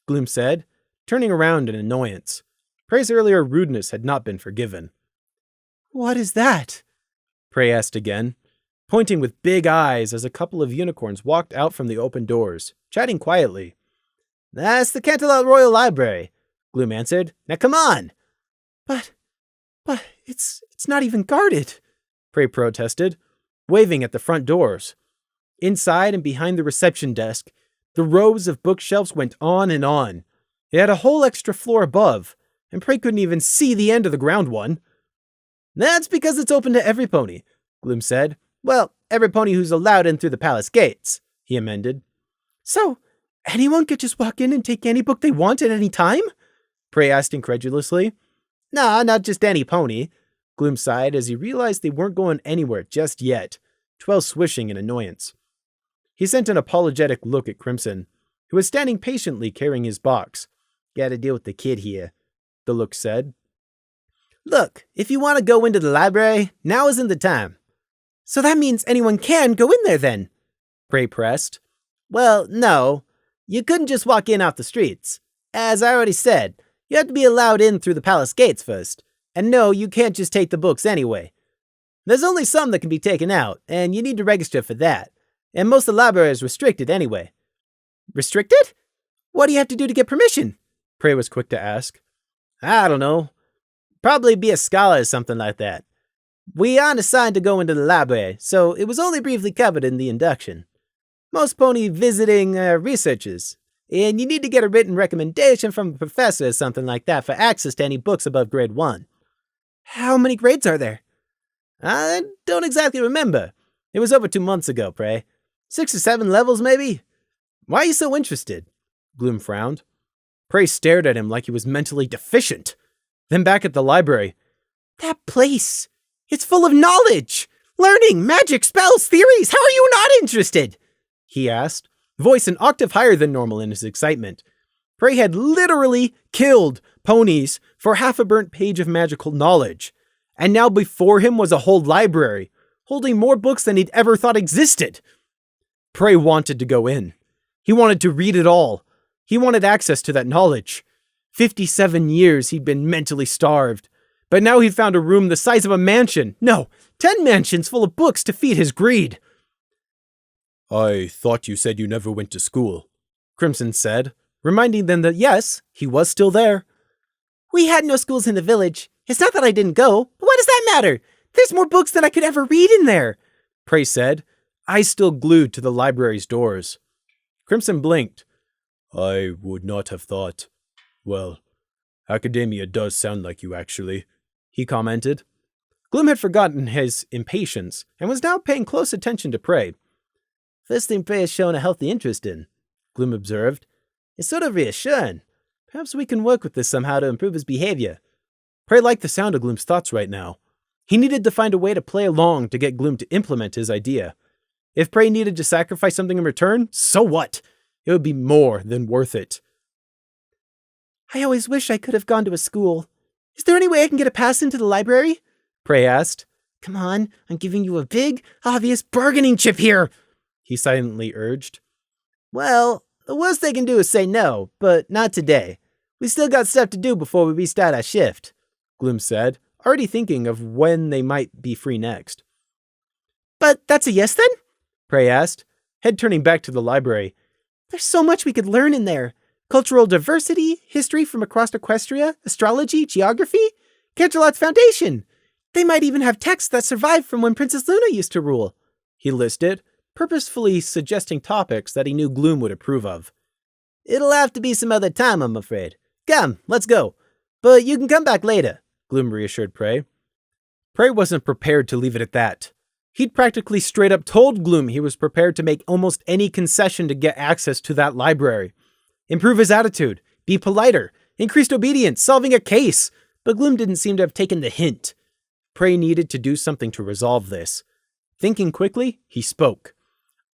Gloom said, turning around in annoyance. Prey's earlier rudeness had not been forgiven. What is that? Prey asked again, pointing with big eyes as a couple of unicorns walked out from the open doors, chatting quietly. That's the Canterlot Royal Library, Gloom answered. Now come on! But it's not even guarded, Prey protested, waving at the front doors. Inside and behind the reception desk, the rows of bookshelves went on and on. It had a whole extra floor above, and Prey couldn't even see the end of the ground one. That's because it's open to every pony, Gloom said. Well, every pony who's allowed in through the palace gates, he amended. So, anyone could just walk in and take any book they want at any time? Prey asked incredulously. Nah, not just any pony, Gloom sighed as he realized they weren't going anywhere just yet, Twell swishing in annoyance. He sent an apologetic look at Crimson, who was standing patiently carrying his box. Gotta deal with the kid here, the look said. Look, if you want to go into the library, now isn't the time. So that means anyone can go in there then, Prey pressed. Well, no. You couldn't just walk in off the streets. As I already said, you have to be allowed in through the palace gates first. And no, you can't just take the books anyway. There's only some that can be taken out, and you need to register for that. And most of the library is restricted anyway. Restricted? What do you have to do to get permission? Prey was quick to ask. I don't know. Probably be a scholar or something like that. We aren't assigned to go into the library, so it was only briefly covered in the induction. Most pony visiting researchers, and you need to get a written recommendation from a professor or something like that for access to any books above grade 1. How many grades are there? I don't exactly remember. It was over 2 months ago, Prey. 6 or 7 levels, maybe? Why are you so interested? Gloom frowned. Prey stared at him like he was mentally deficient. Then back at the library. That place! It's full of knowledge! Learning, magic, spells, theories! How are you not interested? He asked, voice an octave higher than normal in his excitement. Prey had literally killed ponies for half a burnt page of magical knowledge. And now before him was a whole library, holding more books than he'd ever thought existed. Prey wanted to go in. He wanted to read it all. He wanted access to that knowledge. 57 years he'd been mentally starved. But now he'd found a room the size of a mansion. No, 10 mansions full of books to feed his greed. I thought you said you never went to school, Crimson said, reminding them that yes, he was still there. We had no schools in the village. It's not that I didn't go, but what does that matter? There's more books than I could ever read in there, Prey said, eyes still glued to the library's doors. Crimson blinked. I would not have thought. Well, academia does sound like you, actually, he commented. Gloom had forgotten his impatience and was now paying close attention to Prey. First thing Prey has shown a healthy interest in, Gloom observed. It's sort of reassuring. Perhaps we can work with this somehow to improve his behavior. Prey liked the sound of Gloom's thoughts right now. He needed to find a way to play along to get Gloom to implement his idea. If Prey needed to sacrifice something in return, so what? It would be more than worth it. I always wish I could have gone to a school. Is there any way I can get a pass into the library? Prey asked. Come on, I'm giving you a big, obvious bargaining chip here, he silently urged. Well, the worst they can do is say no, but not today. We still got stuff to do before we restart our shift, Gloom said, already thinking of when they might be free next. But that's a yes then? Prey asked, head turning back to the library. There's so much we could learn in there. Cultural diversity, history from across Equestria, astrology, geography, Canterlot's foundation. They might even have texts that survived from when Princess Luna used to rule, he listed, purposefully suggesting topics that he knew Gloom would approve of. It'll have to be some other time, I'm afraid. Come, let's go. But you can come back later, Gloom reassured Prey. Prey wasn't prepared to leave it at that. He'd practically straight up told Gloom he was prepared to make almost any concession to get access to that library. Improve his attitude, be politer, increased obedience, solving a case. But Gloom didn't seem to have taken the hint. Prey needed to do something to resolve this. Thinking quickly, he spoke.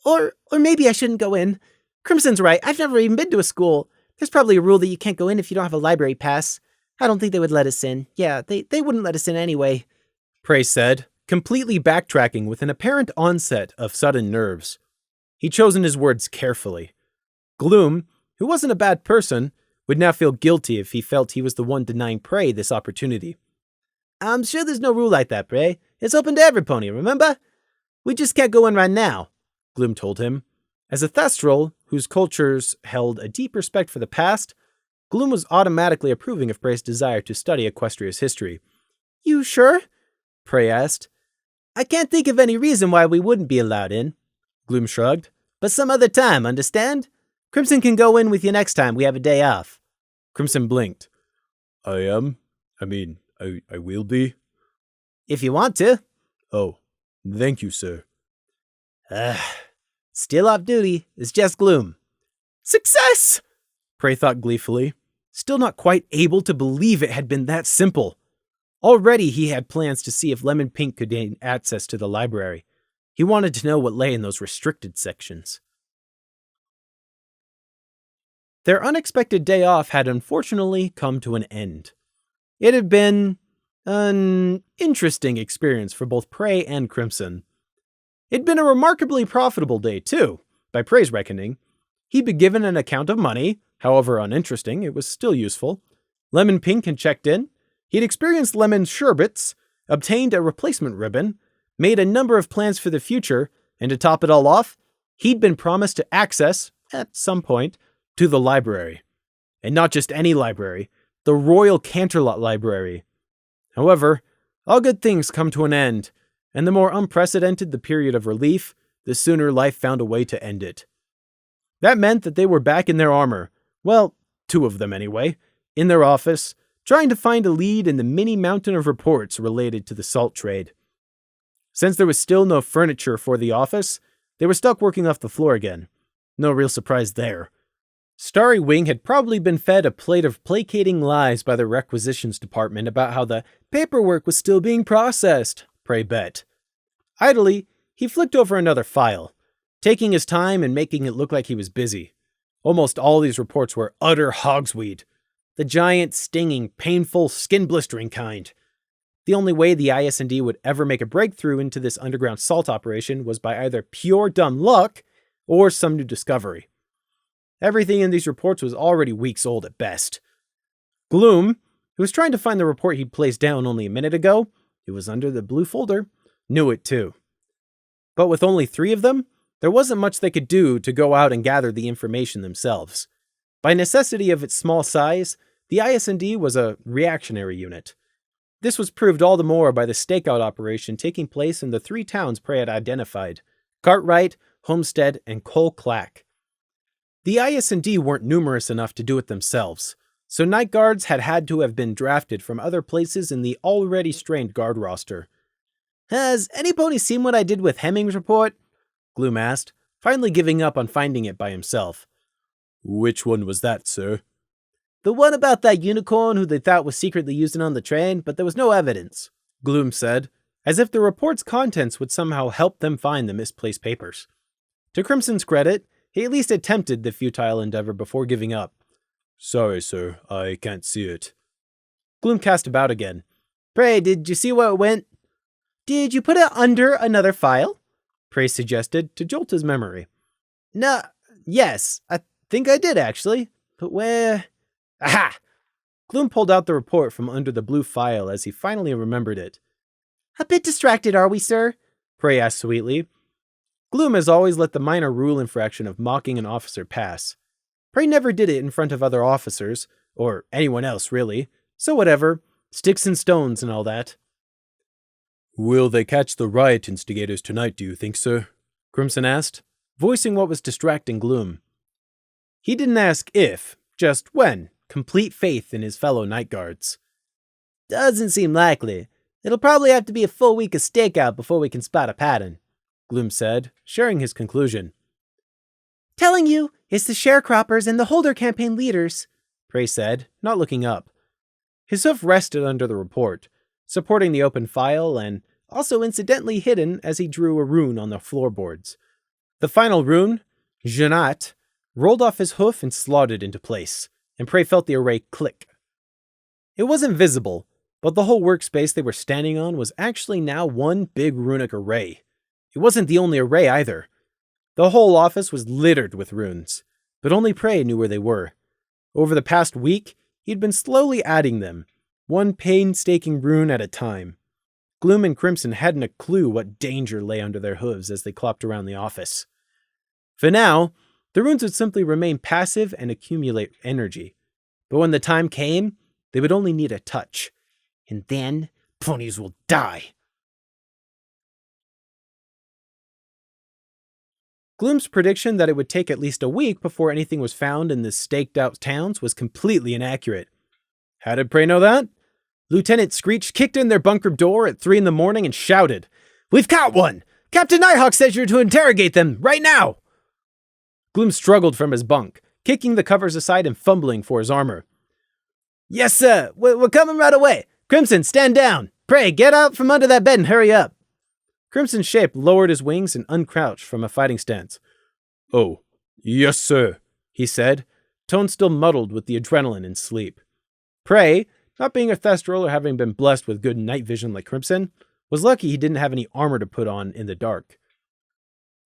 Or maybe I shouldn't go in. Crimson's right, I've never even been to a school. There's probably a rule that you can't go in if you don't have a library pass. I don't think they would let us in. Yeah, they wouldn't let us in anyway, Prey said, completely backtracking with an apparent onset of sudden nerves. He'd chosen his words carefully. Gloom, who wasn't a bad person, would now feel guilty if he felt he was the one denying Prey this opportunity. I'm sure there's no rule like that, Prey. It's open to every pony, remember? We just can't go in right now, Gloom told him. As a Thestral, whose cultures held a deep respect for the past, Gloom was automatically approving of Prey's desire to study Equestria's history. You sure? Prey asked. I can't think of any reason why we wouldn't be allowed in, Gloom shrugged. But some other time, understand? Crimson can go in with you next time we have a day off. Crimson blinked. I will be. If you want to. Oh, thank you, sir. Still off duty. It's just Gloom. Success! Prey thought gleefully, still not quite able to believe it had been that simple. Already he had plans to see if Lemon Pink could gain access to the library. He wanted to know what lay in those restricted sections. Their unexpected day off had unfortunately come to an end. It had been an interesting experience for both Prey and Crimson. It'd been a remarkably profitable day, too, by Prey's reckoning. He'd been given an account of money, however uninteresting, it was still useful. Lemon Pink had checked in. He'd experienced lemon sherbets, obtained a replacement ribbon, made a number of plans for the future, and to top it all off, he'd been promised to access, at some point, to the library. And not just any library, the Royal Canterlot Library. However, all good things come to an end, and the more unprecedented the period of relief, the sooner life found a way to end it. That meant that they were back in their armor, well, 2 of them anyway, in their office, trying to find a lead in the mini mountain of reports related to the salt trade. Since there was still no furniture for the office, they were stuck working off the floor again. No real surprise there. Starry Wing had probably been fed a plate of placating lies by the requisitions department about how the paperwork was still being processed, Prey bet. Idly, he flicked over another file, taking his time and making it look like he was busy. Almost all these reports were utter hogsweed. The giant, stinging, painful, skin-blistering kind. The only way the IS&D would ever make a breakthrough into this underground salt operation was by either pure dumb luck or some new discovery. Everything in these reports was already weeks old at best. Gloom, who was trying to find the report he'd placed down only a minute ago, it was under the blue folder, knew it too. But with only 3 of them, there wasn't much they could do to go out and gather the information themselves. By necessity of its small size, the IS&D was a reactionary unit. This was proved all the more by the stakeout operation taking place in the 3 towns Prey had identified, Cartwright, Homestead, and Cole Clack. The IS&D weren't numerous enough to do it themselves, so night guards had to have been drafted from other places in the already strained guard roster. Has any pony seen what I did with Hemming's report? Gloom asked, finally giving up on finding it by himself. Which one was that, sir? The one about that unicorn who they thought was secretly using on the train, but there was no evidence, Gloom said, as if the report's contents would somehow help them find the misplaced papers. To Crimson's credit, he at least attempted the futile endeavor before giving up. Sorry, sir, I can't see it. Gloom cast about again. Pray, did you see where it went? Did you put it under another file? Pray suggested to jolt his memory. No, yes, I think I did actually. But where? Aha! Gloom pulled out the report from under the blue file as he finally remembered it. A bit distracted, are we, sir? Pray asked sweetly. Gloom has always let the minor rule infraction of mocking an officer pass. Pray never did it in front of other officers, or anyone else really, so whatever, sticks and stones and all that. Will they catch the riot instigators tonight, do you think, sir? Crimson asked, voicing what was distracting Gloom. He didn't ask if, just when, complete faith in his fellow night guards. Doesn't seem likely. It'll probably have to be a full week of stakeout before we can spot a pattern, Gloom said, sharing his conclusion. Telling you, it's the sharecroppers and the Holder campaign leaders, Pray said, not looking up. His hoof rested under the report, supporting the open file and also incidentally hidden as he drew a rune on the floorboards. The final rune, Janat, rolled off his hoof and slotted into place, and Pray felt the array click. It wasn't visible, but the whole workspace they were standing on was actually now one big runic array. It wasn't the only array either. The whole office was littered with runes, but only Pray knew where they were. Over the past week, he'd been slowly adding them, one painstaking rune at a time. Gloom and Crimson hadn't a clue what danger lay under their hooves as they clopped around the office. For now, the runes would simply remain passive and accumulate energy. But when the time came, they would only need a touch. And then, ponies will die. Gloom's prediction that it would take at least a week before anything was found in the staked-out towns was completely inaccurate. How did Pray know that? Lieutenant Screech kicked in their bunker door at 3 a.m. and shouted, "We've caught one! Captain Nighthawk says you're to interrogate them, right now!" Gloom struggled from his bunk, kicking the covers aside and fumbling for his armor. "Yes, sir! We're coming right away! Crimson, stand down! Pray, get out from under that bed and hurry up!" Crimson's shape lowered his wings and uncrouched from a fighting stance. "Oh, yes, sir," he said, tone still muddled with the adrenaline and sleep. Pray, not being a Thestral or having been blessed with good night vision like Crimson, was lucky he didn't have any armor to put on in the dark.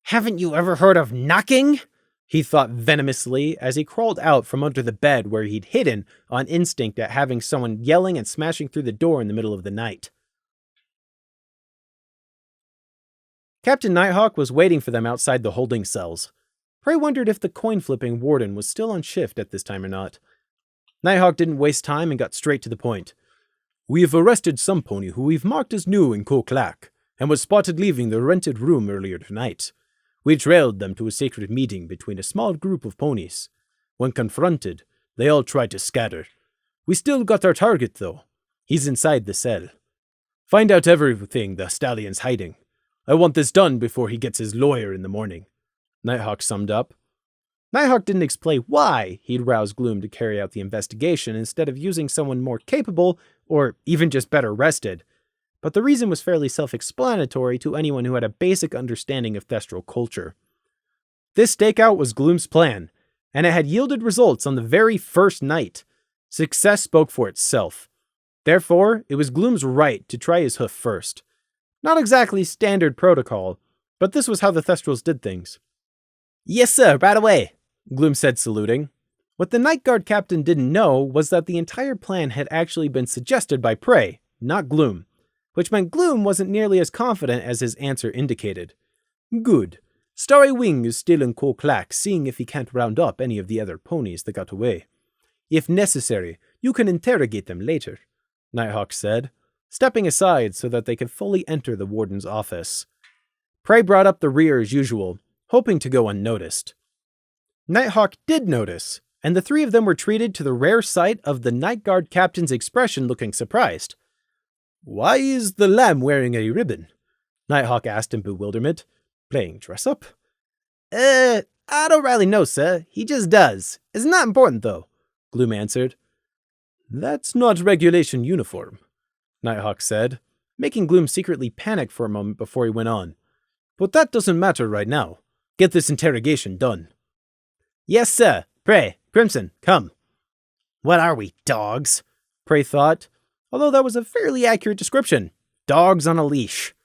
"Haven't you ever heard of knocking?" he thought venomously as he crawled out from under the bed where he'd hidden on instinct at having someone yelling and smashing through the door in the middle of the night. Captain Nighthawk was waiting for them outside the holding cells. Pray wondered if the coin-flipping warden was still on shift at this time or not. Nighthawk didn't waste time and got straight to the point. "We have arrested some pony who we've marked as new in Coquelac, and was spotted leaving the rented room earlier tonight. We trailed them to a secret meeting between a small group of ponies. When confronted, they all tried to scatter. We still got our target, though. He's inside the cell. Find out everything the stallion's hiding. I want this done before he gets his lawyer in the morning," Nighthawk summed up. Nighthawk didn't explain why he'd roused Gloom to carry out the investigation instead of using someone more capable or even just better rested, but the reason was fairly self-explanatory to anyone who had a basic understanding of Thestral culture. This stakeout was Gloom's plan, and it had yielded results on the very first night. Success spoke for itself. Therefore, it was Gloom's right to try his hoof first. Not exactly standard protocol, but this was how the Thestrals did things. "Yes, sir, right away," Gloom said, saluting. What the Night Guard captain didn't know was that the entire plan had actually been suggested by Pray, not Gloom, which meant Gloom wasn't nearly as confident as his answer indicated. "Good. Starry Wing is still in Coquelac, seeing if he can't round up any of the other ponies that got away. If necessary, you can interrogate them later," Nighthawk said, stepping aside so that they could fully enter the warden's office. Pray brought up the rear as usual, hoping to go unnoticed. Nighthawk did notice, and the three of them were treated to the rare sight of the Night Guard captain's expression looking surprised. "Why is the lamb wearing a ribbon?" Nighthawk asked in bewilderment. "Playing dress-up?" I don't really know, sir. He just does. It's not important, though," Gloom answered. "That's not regulation uniform," Nighthawk said, making Gloom secretly panic for a moment before he went on. But that doesn't matter right now. Get this interrogation done. Yes, sir. Pray, Crimson, come. What are we, dogs? Prey thought, although that was a fairly accurate description. Dogs on a leash.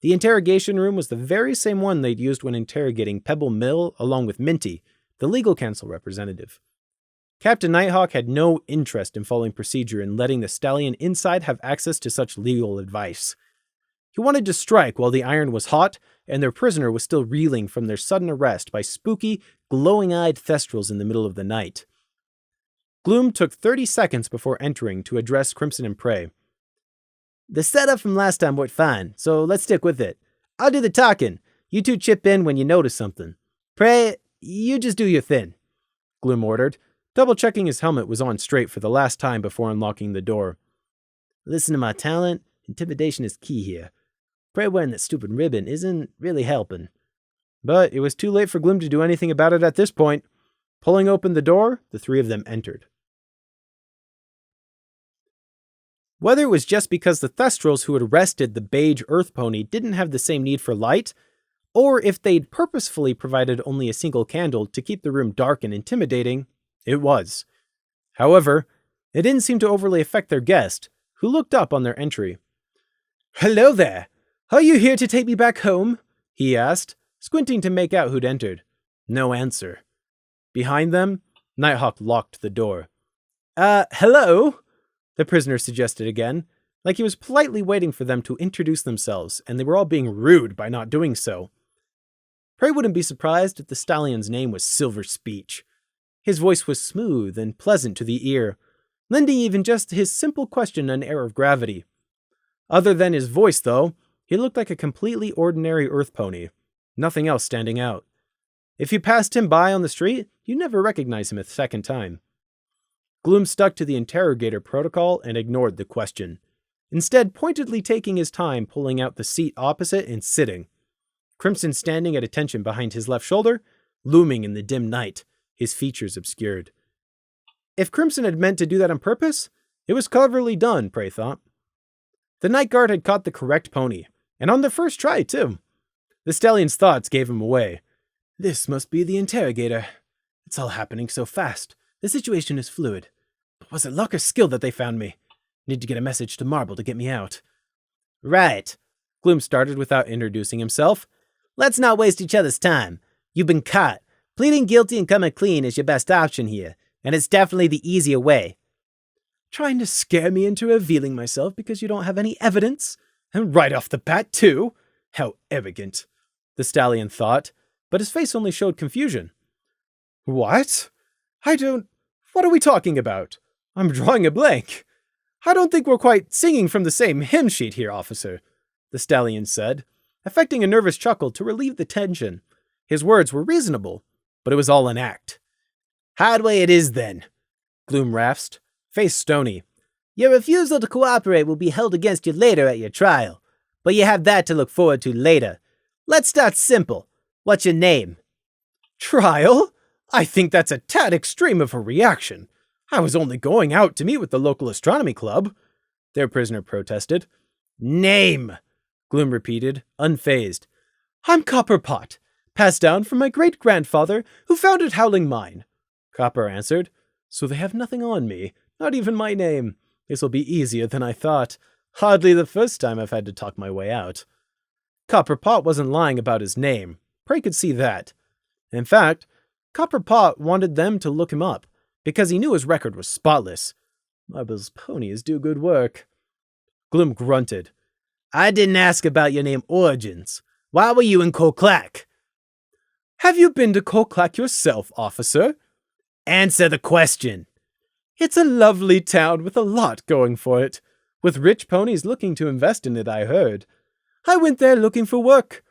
The interrogation room was the very same one they'd used when interrogating Pebble Mill along with Minty, the legal counsel representative. Captain Nighthawk had no interest in following procedure and letting the stallion inside have access to such legal advice. He wanted to strike while the iron was hot and their prisoner was still reeling from their sudden arrest by spooky, glowing-eyed Thestrals in the middle of the night. Gloom took 30 seconds before entering to address Crimson and Prey. The setup from last time worked fine, so let's stick with it. I'll do the talking. You two chip in when you notice something. Prey, you just do your thing, Gloom ordered, double-checking his helmet was on straight for the last time before unlocking the door. Listen to my talent. Intimidation is key here. Prey wearing that stupid ribbon isn't really helping. But it was too late for Gloom to do anything about it at this point. Pulling open the door, the three of them entered. Whether it was just because the Thestrals who had arrested the beige earth pony didn't have the same need for light, or if they'd purposefully provided only a single candle to keep the room dark and intimidating, it was. However, it didn't seem to overly affect their guest, who looked up on their entry. Hello there! Are you here to take me back home? He asked, squinting to make out who'd entered. No answer. Behind them, Nighthawk locked the door. Hello? The prisoner suggested again, like he was politely waiting for them to introduce themselves, and they were all being rude by not doing so. Prey wouldn't be surprised if the stallion's name was Silver Speech. His voice was smooth and pleasant to the ear, lending even just his simple question an air of gravity. Other than his voice, though, he looked like a completely ordinary earth pony, nothing else standing out. If you passed him by on the street, you'd never recognize him a second time. Gloom stuck to the interrogator protocol and ignored the question, instead pointedly taking his time pulling out the seat opposite and sitting. Crimson standing at attention behind his left shoulder, looming in the dim night, his features obscured. If Crimson had meant to do that on purpose, it was cleverly done, Prey thought. The night guard had caught the correct pony, and on the first try, too. The stallion's thoughts gave him away. This must be the interrogator. It's all happening so fast. The situation is fluid. But was it luck or skill that they found me? Need to get a message to Marble to get me out. Right. Gloom started without introducing himself. Let's not waste each other's time. You've been caught. Pleading guilty and coming clean is your best option here, and it's definitely the easier way. Trying to scare me into revealing myself because you don't have any evidence? And right off the bat, too? How arrogant, the stallion thought, but his face only showed confusion. What? What are we talking about? I'm drawing a blank. I don't think we're quite singing from the same hymn sheet here, officer, the stallion said, affecting a nervous chuckle to relieve the tension. His words were reasonable, but it was all an act. Hard way it is, then, Gloom rasped, face stony. Your refusal to cooperate will be held against you later at your trial, but you have that to look forward to later. Let's start simple. What's your name? Trial? I think that's a tad extreme of a reaction. I was only going out to meet with the local astronomy club, their prisoner protested. Name, Gloom repeated, unfazed. I'm Copperpot, passed down from my great-grandfather who founded Howling Mine, Copper answered. So they have nothing on me, not even my name. This will be easier than I thought. Hardly the first time I've had to talk my way out. Copperpot wasn't lying about his name. Prey could see that. In fact, Copperpot wanted them to look him up, because he knew his record was spotless. Marble's ponies do good work. Gloom grunted. I didn't ask about your name origins. Why were you in Colclack? Have you been to Colclack yourself, officer? Answer the question. It's a lovely town with a lot going for it, with rich ponies looking to invest in it, I heard. I went there looking for work.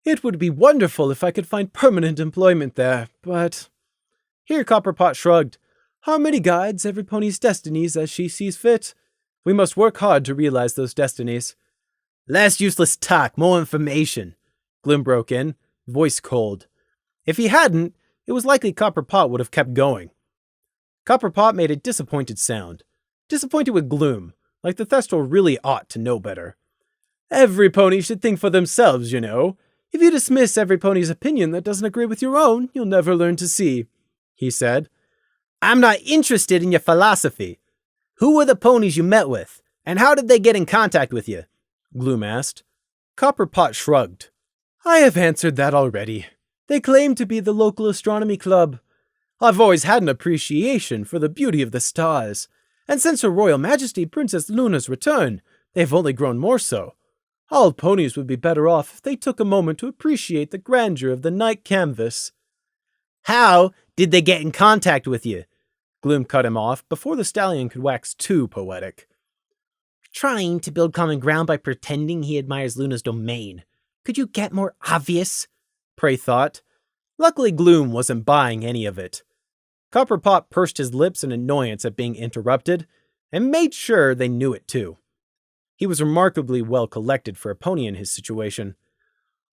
It would be wonderful if I could find permanent employment there, but... Here Copperpot shrugged. Harmony guides every pony's destinies as she sees fit. We must work hard to realize those destinies. Less useless talk, more information, Gloom broke in, voice cold. If he hadn't, it was likely Copperpot would have kept going. Copperpot made a disappointed sound. Disappointed with Gloom, like the Thestral really ought to know better. Every pony should think for themselves, you know. If you dismiss every pony's opinion that doesn't agree with your own, you'll never learn to see, he said. I'm not interested in your philosophy. Who were the ponies you met with, and how did they get in contact with you? Gloom asked. Copperpot shrugged. I have answered that already. They claim to be the local astronomy club. I've always had an appreciation for the beauty of the stars, and since Her Royal Majesty Princess Luna's return, they've only grown more so. All ponies would be better off if they took a moment to appreciate the grandeur of the night canvas. How did they get in contact with you? Gloom cut him off before the stallion could wax too poetic. Trying to build common ground by pretending he admires Luna's domain. Could you get more obvious? Prey thought. Luckily, Gloom wasn't buying any of it. Copperpot pursed his lips in annoyance at being interrupted, and made sure they knew it too. He was remarkably well collected for a pony in his situation.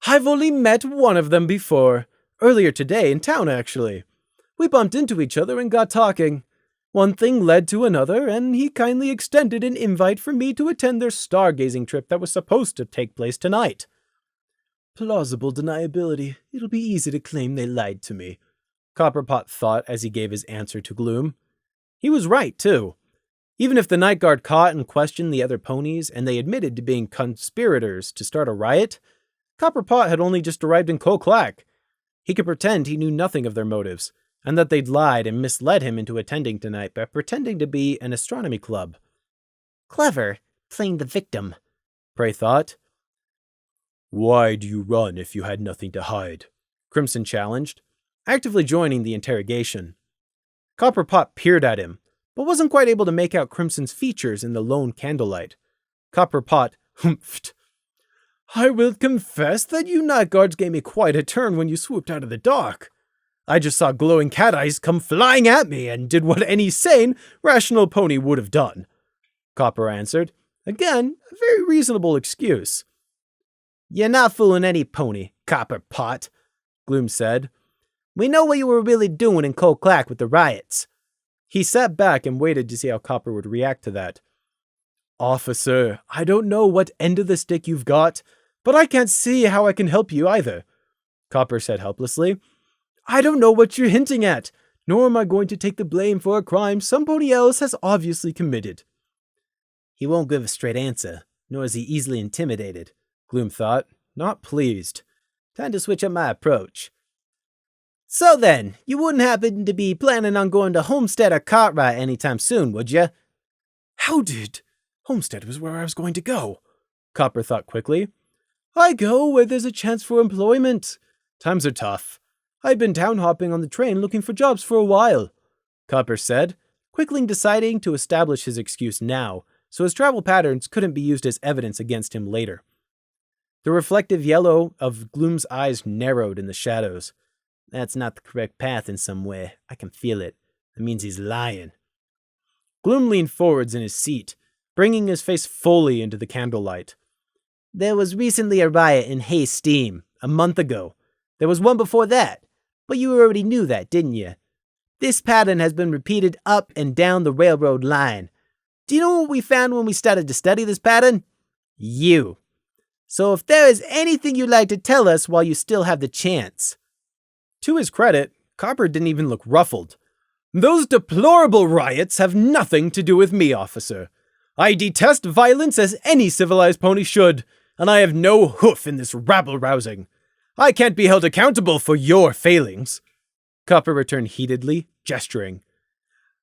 I've only met one of them before. Earlier today, in town actually. We bumped into each other and got talking. One thing led to another, and he kindly extended an invite for me to attend their stargazing trip that was supposed to take place tonight. Plausible deniability. It'll be easy to claim they lied to me, Copperpot thought as he gave his answer to Gloom. He was right, too. Even if the Night Guard caught and questioned the other ponies, and they admitted to being conspirators to start a riot, Copperpot had only just arrived in Colclack. He could pretend he knew nothing of their motives, and that they'd lied and misled him into attending tonight by pretending to be an astronomy club. Clever, playing the victim, Prey thought. Why do you run if you had nothing to hide? Crimson challenged, actively joining the interrogation. Copperpot peered at him, but wasn't quite able to make out Crimson's features in the lone candlelight. Copperpot humphed. I will confess that you Night Guards gave me quite a turn when you swooped out of the dark. I just saw glowing cat eyes come flying at me and did what any sane, rational pony would have done. Copper answered. Again, a very reasonable excuse. You're not fooling any pony, Copperpot, Gloom said. We know what you were really doing in Colclack with the riots. He sat back and waited to see how Copper would react to that. Officer, I don't know what end of the stick you've got, but I can't see how I can help you either, Copper said helplessly. I don't know what you're hinting at, nor am I going to take the blame for a crime somebody else has obviously committed. He won't give a straight answer, nor is he easily intimidated, Gloom thought, not pleased. Time to switch up my approach. So then, you wouldn't happen to be planning on going to Homestead or Cartwright anytime soon, would you? How did? Homestead was where I was going to go, Copper thought quickly. I go where there's a chance for employment. Times are tough. I've been town hopping on the train looking for jobs for a while, Copper said, quickly deciding to establish his excuse now, so his travel patterns couldn't be used as evidence against him later. The reflective yellow of Gloom's eyes narrowed in the shadows. That's not the correct path in some way. I can feel it. That means he's lying. Gloom leaned forwards in his seat, bringing his face fully into the candlelight. There was recently a riot in Haysteam, a month ago. There was one before that, but you already knew that, didn't you? This pattern has been repeated up and down the railroad line. Do you know what we found when we started to study this pattern? You. So if there is anything you'd like to tell us while you still have the chance. To his credit, Copper didn't even look ruffled. Those deplorable riots have nothing to do with me, officer. I detest violence as any civilized pony should, and I have no hoof in this rabble-rousing. I can't be held accountable for your failings. Copper returned heatedly, gesturing.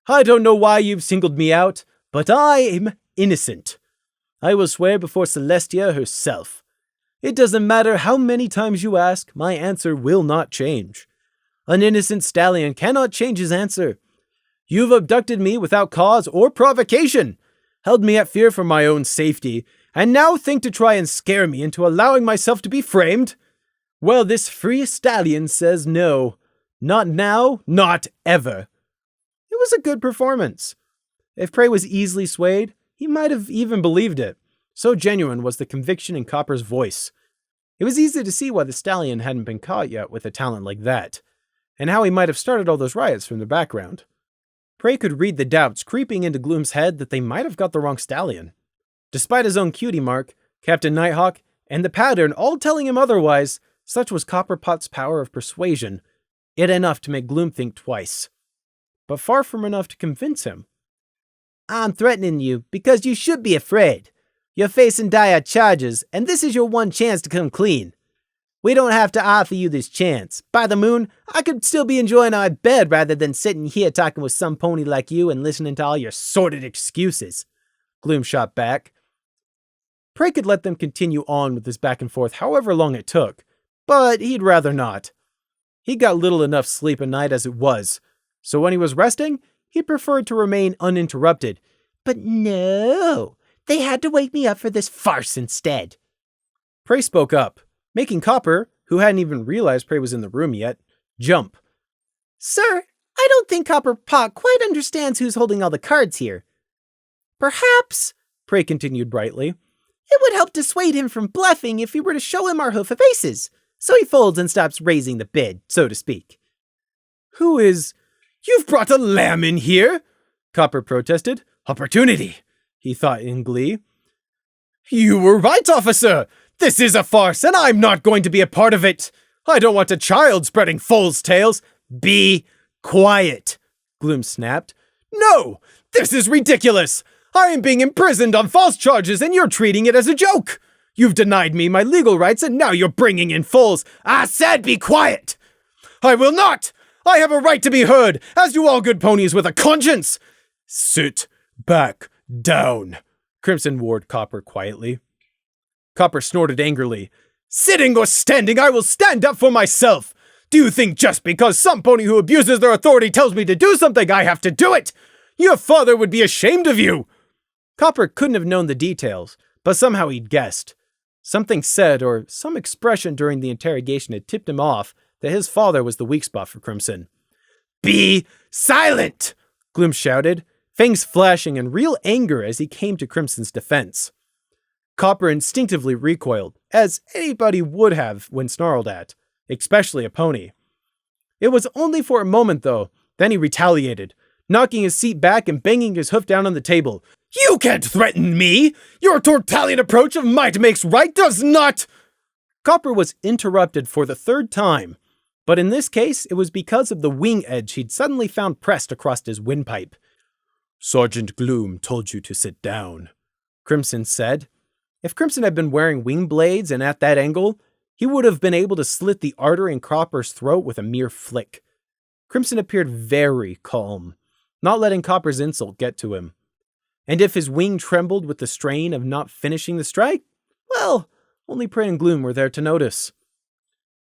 I don't know why you've singled me out, but I am innocent. I will swear before Celestia herself. It doesn't matter how many times you ask, my answer will not change. An innocent stallion cannot change his answer. You've abducted me without cause or provocation, held me at fear for my own safety, and now think to try and scare me into allowing myself to be framed? Well, this free stallion says no. Not now, not ever. It was a good performance. If Prey was easily swayed, he might have even believed it. So genuine was the conviction in Copper's voice. It was easy to see why the stallion hadn't been caught yet with a talent like that, and how he might have started all those riots from the background. Prey could read the doubts creeping into Gloom's head that they might have got the wrong stallion. Despite his own cutie mark, Captain Nighthawk, and the pattern all telling him otherwise. Such was Copperpot's power of persuasion, it enough to make Gloom think twice, but far from enough to convince him. I'm threatening you because you should be afraid. You're facing dire charges, and this is your one chance to come clean. We don't have to offer you this chance. By the moon, I could still be enjoying our bed rather than sitting here talking with some pony like you and listening to all your sordid excuses. Gloom shot back. Prey could let them continue on with this back and forth however long it took, but he'd rather not. He got little enough sleep at night as it was, so when he was resting, he preferred to remain uninterrupted. But no, they had to wake me up for this farce instead. Prey spoke up, making Copper, who hadn't even realized Prey was in the room yet, jump. Sir, I don't think Copperpot quite understands who's holding all the cards here. Perhaps, Prey continued brightly, it would help dissuade him from bluffing if we were to show him our hoof of aces, so he folds and stops raising the bid, so to speak. Who is... You've brought a lamb in here, Copper protested. Opportunity, he thought in glee. You were right, officer. This is a farce, and I'm not going to be a part of it. I don't want a child spreading fool's tales. Be quiet, Gloom snapped. No, this is ridiculous. I am being imprisoned on false charges, and you're treating it as a joke. You've denied me my legal rights, and now you're bringing in fools. I said be quiet. I will not. I have a right to be heard, as do all good ponies with a conscience. Sit back down, Crimson warned Copper quietly. Copper snorted angrily. Sitting or standing, I will stand up for myself. Do you think just because some pony who abuses their authority tells me to do something, I have to do it? Your father would be ashamed of you. Copper couldn't have known the details, but somehow he'd guessed. Something said or some expression during the interrogation had tipped him off that his father was the weak spot for Crimson. Be silent, Gloom shouted, fangs flashing in real anger as he came to Crimson's defense. Copper instinctively recoiled, as anybody would have when snarled at, especially a pony. It was only for a moment, though, then he retaliated, knocking his seat back and banging his hoof down on the table. You can't threaten me! Your Tortalian approach of might makes right does not... Copper was interrupted for the third time, but in this case it was because of the wing edge he'd suddenly found pressed across his windpipe. Sergeant Gloom told you to sit down, Crimson said. If Crimson had been wearing wing blades and at that angle, he would have been able to slit the artery in Copper's throat with a mere flick. Crimson appeared very calm, not letting Copper's insult get to him. And if his wing trembled with the strain of not finishing the strike, well, only Prey and Gloom were there to notice.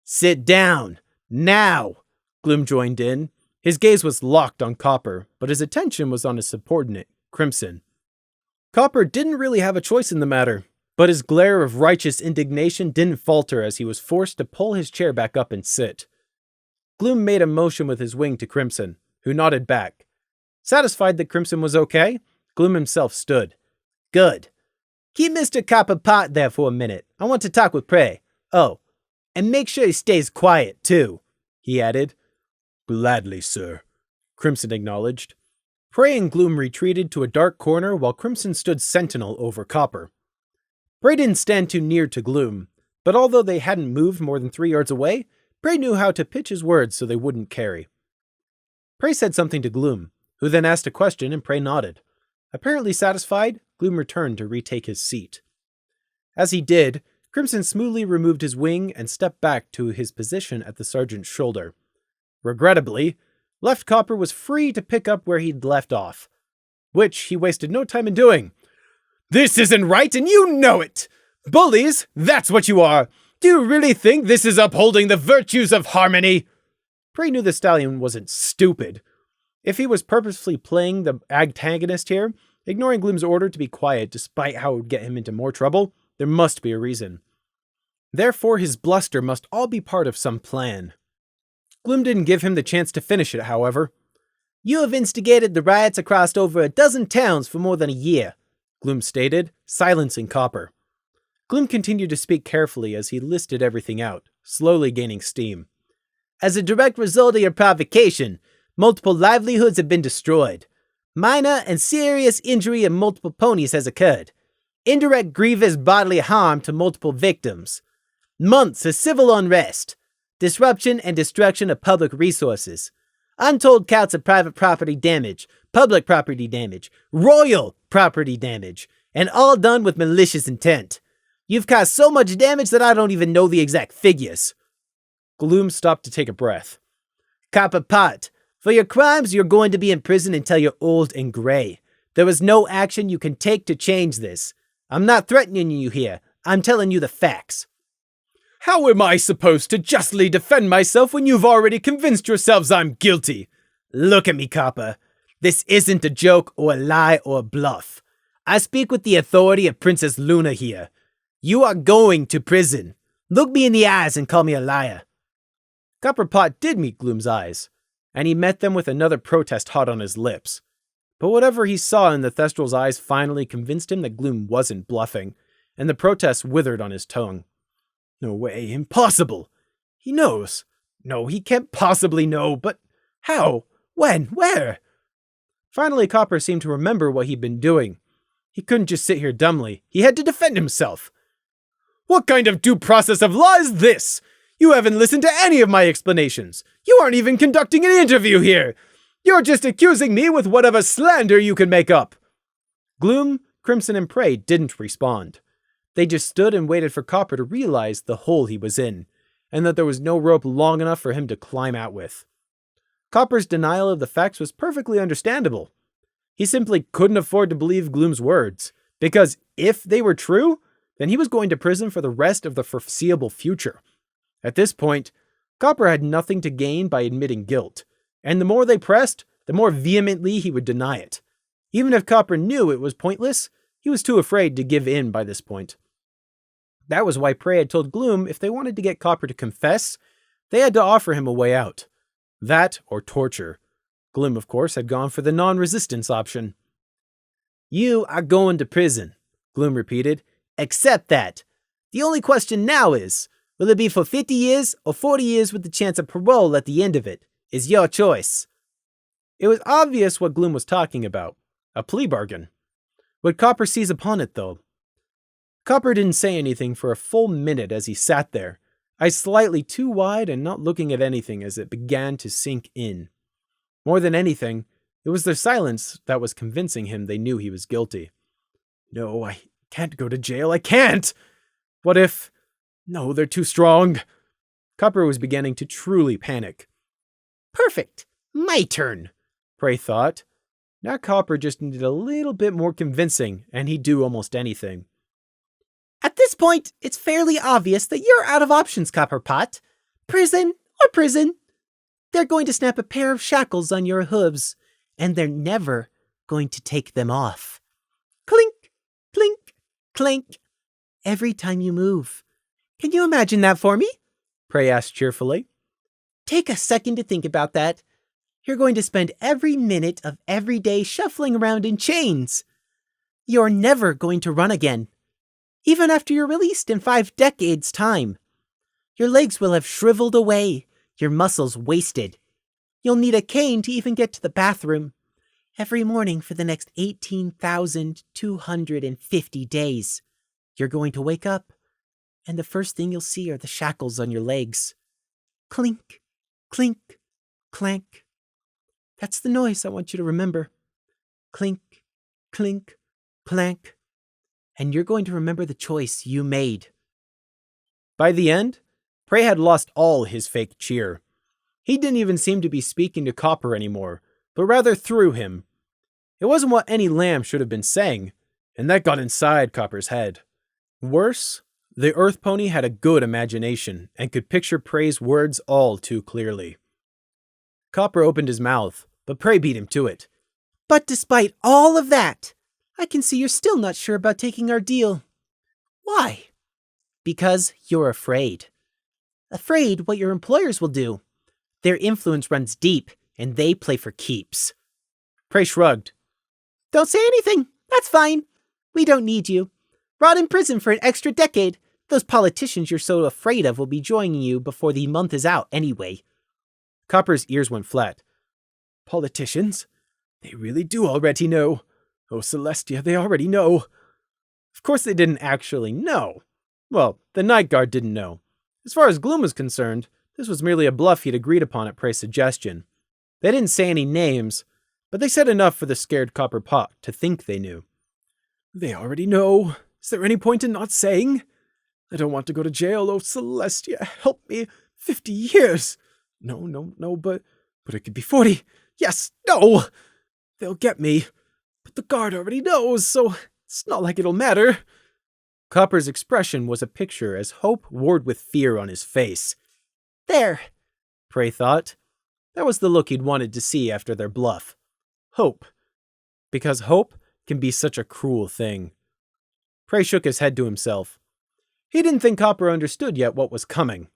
Sit down, now, Gloom joined in. His gaze was locked on Copper, but his attention was on his subordinate, Crimson. Copper didn't really have a choice in the matter, but his glare of righteous indignation didn't falter as he was forced to pull his chair back up and sit. Gloom made a motion with his wing to Crimson, who nodded back. Satisfied that Crimson was okay, Gloom himself stood. Good. Keep Mr. Copperpot there for a minute. I want to talk with Prey. Oh, and make sure he stays quiet, too, he added. Gladly, sir, Crimson acknowledged. Prey and Gloom retreated to a dark corner while Crimson stood sentinel over Copper. Prey didn't stand too near to Gloom, but although they hadn't moved more than 3 yards away, Prey knew how to pitch his words so they wouldn't carry. Prey said something to Gloom, who then asked a question and Prey nodded. Apparently satisfied, Gloom returned to retake his seat. As he did, Crimson smoothly removed his wing and stepped back to his position at the sergeant's shoulder. Regrettably, Left Copper was free to pick up where he'd left off, which he wasted no time in doing. This isn't right, and you know it! Bullies, that's what you are! Do you really think this is upholding the virtues of harmony? Prey knew the stallion wasn't stupid. If he was purposefully playing the antagonist here, ignoring Gloom's order to be quiet despite how it would get him into more trouble, there must be a reason. Therefore, his bluster must all be part of some plan. Gloom didn't give him the chance to finish it, however. You have instigated the riots across over a dozen towns for more than a year, Gloom stated, silencing Copper. Gloom continued to speak carefully as he listed everything out, slowly gaining steam. As a direct result of your provocation, multiple livelihoods have been destroyed. Minor and serious injury of multiple ponies has occurred. Indirect grievous bodily harm to multiple victims. Months of civil unrest. Disruption and destruction of public resources. Untold counts of private property damage, public property damage, royal property damage, and all done with malicious intent. You've caused so much damage that I don't even know the exact figures. Gloom stopped to take a breath. Copper Pot, for your crimes, you're going to be in prison until you're old and gray. There is no action you can take to change this. I'm not threatening you here. I'm telling you the facts. How am I supposed to justly defend myself when you've already convinced yourselves I'm guilty? Look at me, Copper. This isn't a joke or a lie or a bluff. I speak with the authority of Princess Luna here. You are going to prison. Look me in the eyes and call me a liar. Copperpot did meet Gloom's eyes, and he met them with another protest hot on his lips. But whatever he saw in the Thestral's eyes finally convinced him that Gloom wasn't bluffing, and the protest withered on his tongue. No way, impossible! He knows. No, he can't possibly know, but how? When? Where? Finally, Copper seemed to remember what he'd been doing. He couldn't just sit here dumbly. He had to defend himself. What kind of due process of law is this? You haven't listened to any of my explanations. You aren't even conducting an interview here. You're just accusing me with whatever slander you can make up. Gloom, Crimson, and Prey didn't respond. They just stood and waited for Copper to realize the hole he was in, and that there was no rope long enough for him to climb out with. Copper's denial of the facts was perfectly understandable. He simply couldn't afford to believe Gloom's words, because if they were true, then he was going to prison for the rest of the foreseeable future. At this point, Copper had nothing to gain by admitting guilt, and the more they pressed, the more vehemently he would deny it. Even if Copper knew it was pointless, he was too afraid to give in by this point. That was why Prey had told Gloom if they wanted to get Copper to confess, they had to offer him a way out. That or torture. Gloom, of course, had gone for the non-resistance option. You are going to prison, Gloom repeated. Accept that. The only question now is, will it be for 50 years or 40 years with the chance of parole at the end of it? Is your choice. It was obvious what Gloom was talking about. A plea bargain. Would Copper seize upon it, though? Copper didn't say anything for a full minute as he sat there, eyes slightly too wide and not looking at anything as it began to sink in. More than anything, it was their silence that was convincing him they knew he was guilty. No, I can't go to jail. I can't! What if... No, they're too strong. Copper was beginning to truly panic. Perfect. My turn, Prey thought. Now Copper just needed a little bit more convincing, and he'd do almost anything. At this point, it's fairly obvious that you're out of options, Copperpot. Prison or prison. They're going to snap a pair of shackles on your hooves, and they're never going to take them off. Clink, clink, clink, every time you move. Can you imagine that for me? Prey asked cheerfully. Take a second to think about that. You're going to spend every minute of every day shuffling around in chains. You're never going to run again, even after you're released in 5 decades' time. Your legs will have shriveled away, your muscles wasted. You'll need a cane to even get to the bathroom. Every morning for the next 18,250 days, you're going to wake up, and the first thing you'll see are the shackles on your legs. Clink, clink, clank. That's the noise I want you to remember. Clink, clink, clank. And you're going to remember the choice you made. By the end, Prey had lost all his fake cheer. He didn't even seem to be speaking to Copper anymore, but rather through him. It wasn't what any lamb should have been saying, and that got inside Copper's head. Worse, the Earth Pony had a good imagination and could picture Prey's words all too clearly. Copper opened his mouth, but Prey beat him to it. But despite all of that, I can see you're still not sure about taking our deal. Why? Because you're afraid. Afraid what your employers will do. Their influence runs deep, and they play for keeps. Prey shrugged. Don't say anything. That's fine. We don't need you. Rot in prison for an extra decade. Those politicians you're so afraid of will be joining you before the month is out anyway. Copper's ears went flat. Politicians? They really do already know. Oh, Celestia, they already know. Of course they didn't actually know. Well, the Night Guard didn't know. As far as Gloom was concerned, this was merely a bluff he'd agreed upon at Prey's suggestion. They didn't say any names, but they said enough for the scared Copper Pot to think they knew. They already know. Is there any point in not saying? I don't want to go to jail. Oh, Celestia, help me. 50 years. No, but it could be 40. Yes, no. They'll get me. But the guard already knows, so it's not like it'll matter. Copper's expression was a picture as hope warred with fear on his face. There, Prey thought. That was the look he'd wanted to see after their bluff. Hope. Because hope can be such a cruel thing. Prey shook his head to himself. He didn't think Copper understood yet what was coming.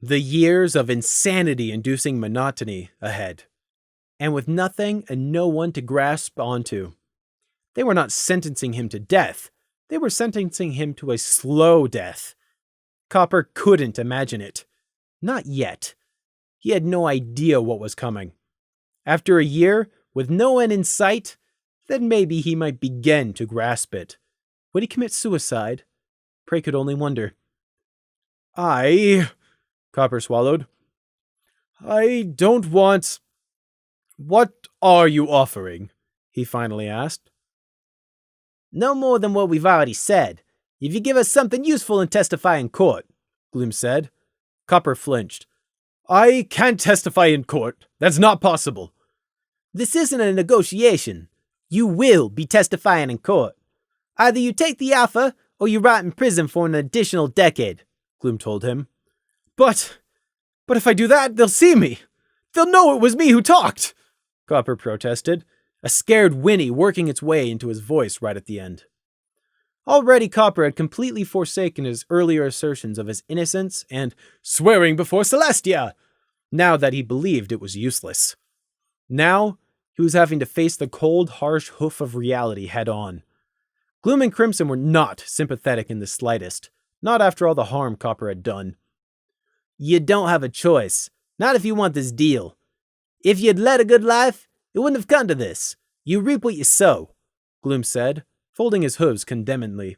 The years of insanity-inducing monotony ahead. And with nothing and no one to grasp onto. They were not sentencing him to death. They were sentencing him to a slow death. Copper couldn't imagine it. Not yet. He had no idea what was coming. After a year, with no end in sight, then maybe he might begin to grasp it. Would he commit suicide? Prey could only wonder. Copper swallowed. I don't want... What are you offering? He finally asked. No more than what we've already said. If you give us something useful and testify in court, Gloom said. Copper flinched. I can't testify in court. That's not possible. This isn't a negotiation. You will be testifying in court. Either you take the offer, or you rot in prison for an additional decade, Gloom told him. But if I do that, they'll see me. They'll know it was me who talked, Copper protested, a scared whinny working its way into his voice right at the end. Already Copper had completely forsaken his earlier assertions of his innocence and swearing before Celestia, now that he believed it was useless. Now, he was having to face the cold, harsh hoof of reality head on. Gloom and Crimson were not sympathetic in the slightest, not after all the harm Copper had done. You don't have a choice, not if you want this deal. If you'd led a good life, it wouldn't have come to this. You reap what you sow, Gloom said, folding his hooves condemnedly.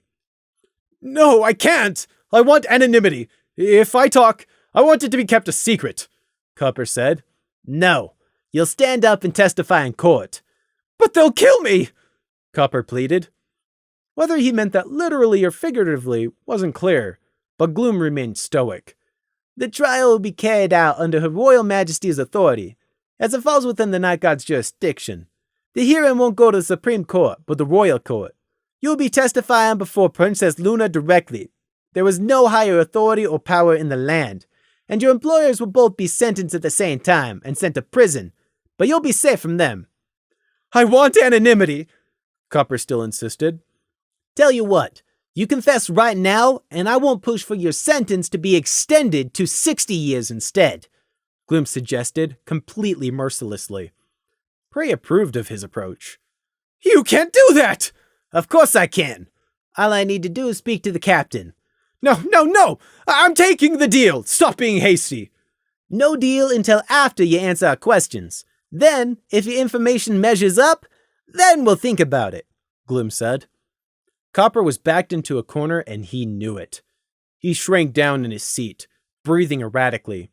No, I can't! I want anonymity. If I talk, I want it to be kept a secret, Copper said. No, you'll stand up and testify in court. But they'll kill me, Copper pleaded. Whether he meant that literally or figuratively wasn't clear, but Gloom remained stoic. The trial will be carried out under Her Royal Majesty's authority, as it falls within the Night God's jurisdiction. The hearing won't go to the Supreme Court, but the Royal Court. You'll be testifying before Princess Luna directly. There is no higher authority or power in the land, and your employers will both be sentenced at the same time and sent to prison, but you'll be safe from them. I want anonymity, Copper still insisted. Tell you what, you confess right now, and I won't push for your sentence to be extended to 60 years instead, Gloom suggested, completely mercilessly. Prey approved of his approach. You can't do that! Of course I can. All I need to do is speak to the captain. No! I'm taking the deal! Stop being hasty! No deal until after you answer our questions. Then, if your information measures up, then we'll think about it, Gloom said. Copper was backed into a corner and he knew it. He shrank down in his seat, breathing erratically.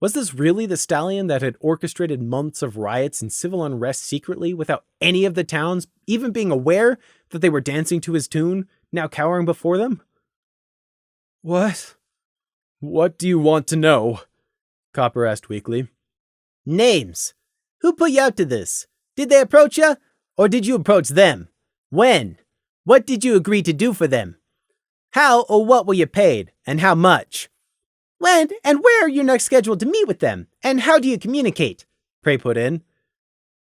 Was this really the stallion that had orchestrated months of riots and civil unrest secretly without any of the towns even being aware that they were dancing to his tune, now cowering before them? What? What do you want to know? Copper asked weakly. Names. Who put you out to this? Did they approach you? Or did you approach them? When? What did you agree to do for them? How or what were you paid, and how much? When and where are you next scheduled to meet with them, and how do you communicate? Prey put in.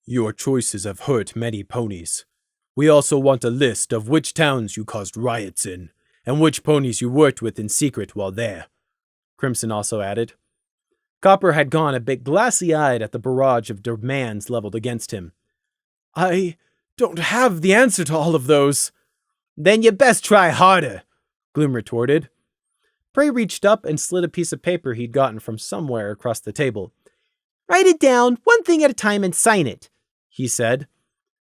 Your choices have hurt many ponies. We also want a list of which towns you caused riots in, and which ponies you worked with in secret while there, Crimson also added. Copper had gone a bit glassy-eyed at the barrage of demands leveled against him. I don't have the answer to all of those. Then you best try harder, Gloom retorted. Prey reached up and slid a piece of paper he'd gotten from somewhere across the table. Write it down, one thing at a time, and sign it, he said.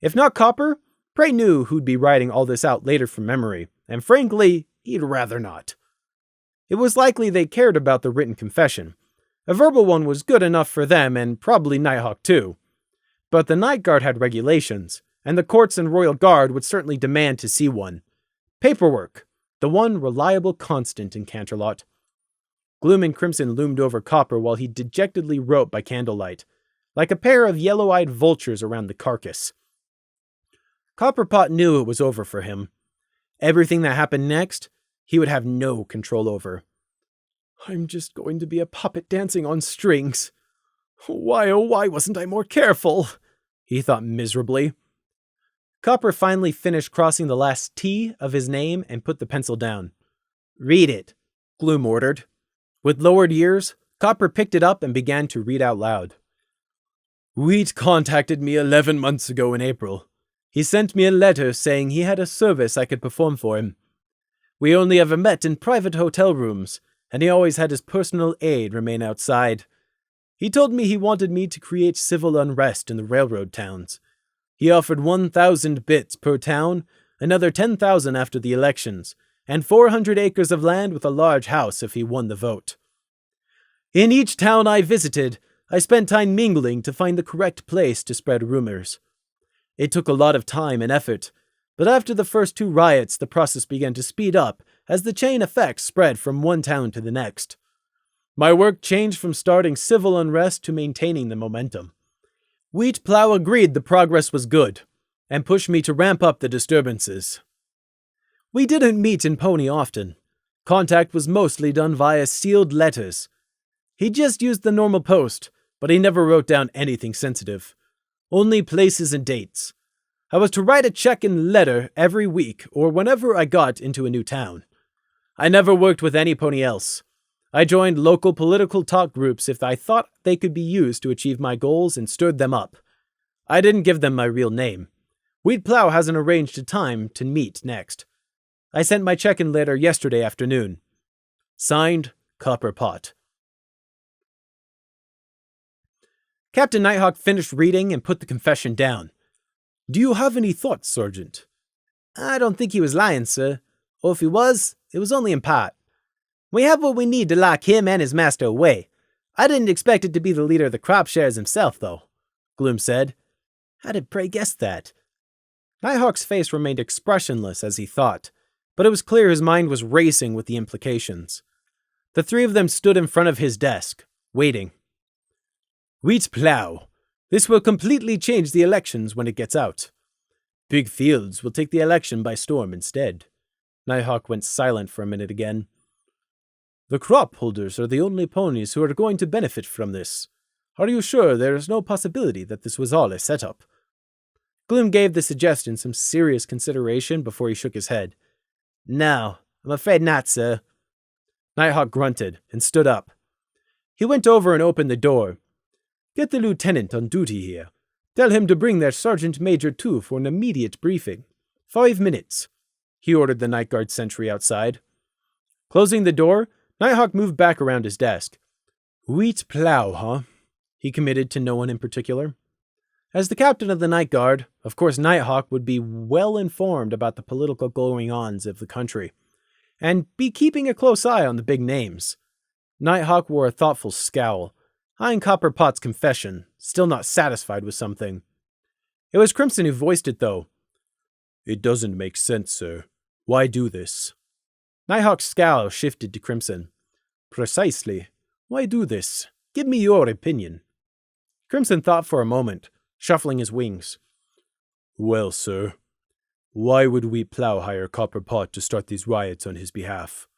If not Copper, Prey knew who'd be writing all this out later from memory, and frankly, he'd rather not. It was likely they cared about the written confession. A verbal one was good enough for them and probably Nighthawk too. But the Night Guard had regulations, and the courts and Royal Guard would certainly demand to see one. Paperwork, the one reliable constant in Canterlot. Gloom and Crimson loomed over Copper while he dejectedly wrote by candlelight, like a pair of yellow-eyed vultures around the carcass. Copperpot knew it was over for him. Everything that happened next, he would have no control over. I'm just going to be a puppet dancing on strings. Why, oh why wasn't I more careful? He thought miserably. Copper finally finished crossing the last T of his name and put the pencil down. Read it, Gloom ordered. With lowered ears, Copper picked it up and began to read out loud. Wheat contacted me 11 months ago in April. He sent me a letter saying he had a service I could perform for him. We only ever met in private hotel rooms, and he always had his personal aide remain outside. He told me he wanted me to create civil unrest in the railroad towns. He offered 1,000 bits per town, another 10,000 after the elections, and 400 acres of land with a large house if he won the vote. In each town I visited, I spent time mingling to find the correct place to spread rumors. It took a lot of time and effort, but after the first 2 riots the process began to speed up as the chain effects spread from one town to the next. My work changed from starting civil unrest to maintaining the momentum. Wheat Plow agreed the progress was good, and pushed me to ramp up the disturbances. We didn't meet in Pony often. Contact was mostly done via sealed letters. He just used the normal post, but he never wrote down anything sensitive. Only places and dates. I was to write a check-in letter every week or whenever I got into a new town. I never worked with any pony else. I joined local political talk groups if I thought they could be used to achieve my goals and stirred them up. I didn't give them my real name. Wheat Plow hasn't arranged a time to meet next. I sent my check-in letter yesterday afternoon. Signed, Copperpot. Captain Nighthawk finished reading and put the confession down. Do you have any thoughts, Sergeant? I don't think he was lying, sir. Or if he was, it was only in part. We have what we need to lock him and his master away. I didn't expect it to be the leader of the crop shares himself, though, Gloom said. How did Prey guess that? Nighthawk's face remained expressionless as he thought, but it was clear his mind was racing with the implications. The 3 of them stood in front of his desk, waiting. Wheat Plow. This will completely change the elections when it gets out. Big Fields will take the election by storm instead. Nighthawk went silent for a minute again. The crop holders are the only ponies who are going to benefit from this. Are you sure there is no possibility that this was all a setup? Gloom gave the suggestion some serious consideration before he shook his head. No, I'm afraid not, sir. Nighthawk grunted and stood up. He went over and opened the door. Get the lieutenant on duty here. Tell him to bring their sergeant major too for an immediate briefing. 5 minutes, he ordered the Night Guard sentry outside. Closing the door, Nighthawk moved back around his desk. Wheat Plow, huh? He committed to no one in particular. As the captain of the Night Guard, of course Nighthawk would be well informed about the political goings-ons of the country, and be keeping a close eye on the big names. Nighthawk wore a thoughtful scowl, eyeing Copperpot's confession, still not satisfied with something. It was Crimson who voiced it, though. It doesn't make sense, sir. Why do this? Nighthawk's scowl shifted to Crimson. Precisely. Why do this? Give me your opinion. Crimson thought for a moment, shuffling his wings. Well, sir, why would Wheat Plow hire Copperpot to start these riots on his behalf?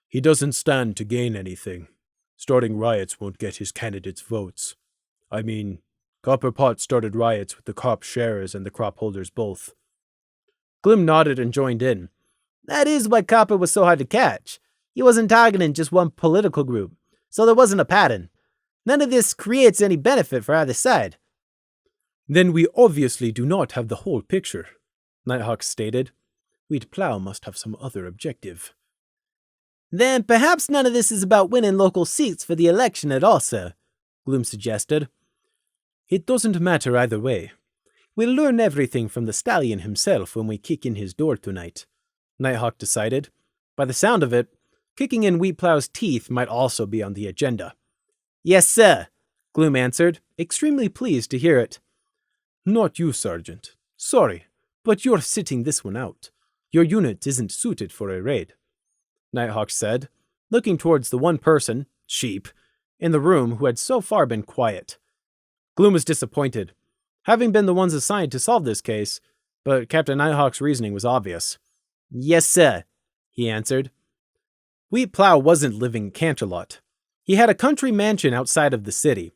He doesn't stand to gain anything. Starting riots won't get his candidates' votes. I mean, Copperpot started riots with the crop sharers and the crop holders both. Gloom nodded and joined in. That is why Copper was so hard to catch. He wasn't targeting just one political group, so there wasn't a pattern. None of this creates any benefit for either side. Then we obviously do not have the whole picture, Nighthawk stated. Wheat Plow must have some other objective. Then perhaps none of this is about winning local seats for the election at all, sir, Gloom suggested. It doesn't matter either way. We'll learn everything from the stallion himself when we kick in his door tonight, Nighthawk decided. By the sound of it, kicking in Wheatplow's teeth might also be on the agenda. Yes, sir, Gloom answered, extremely pleased to hear it. Not you, Sergeant. Sorry, but you're sitting this one out. Your unit isn't suited for a raid, Nighthawk said, looking towards the one person, Sheep, in the room who had so far been quiet. Gloom was disappointed, having been the ones assigned to solve this case, but Captain Nighthawk's reasoning was obvious. Yes, sir, he answered. Wheatplow wasn't living in Canterlot. He had a country mansion outside of the city.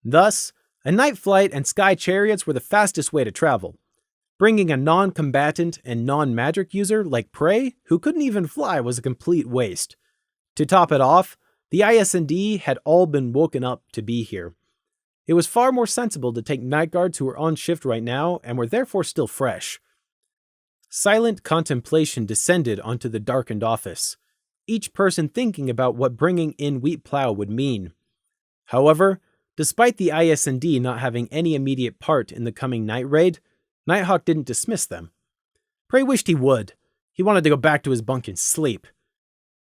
Thus, a night flight and sky chariots were the fastest way to travel. Bringing a non-combatant and non-magic user like Prey, who couldn't even fly, was a complete waste. To top it off, the IS&D had all been woken up to be here. It was far more sensible to take night guards who were on shift right now and were therefore still fresh. Silent contemplation descended onto the darkened office, each person thinking about what bringing in Wheatplow would mean. However, despite the IS&D not having any immediate part in the coming night raid, Nighthawk didn't dismiss them. Prey wished he would. He wanted to go back to his bunk and sleep.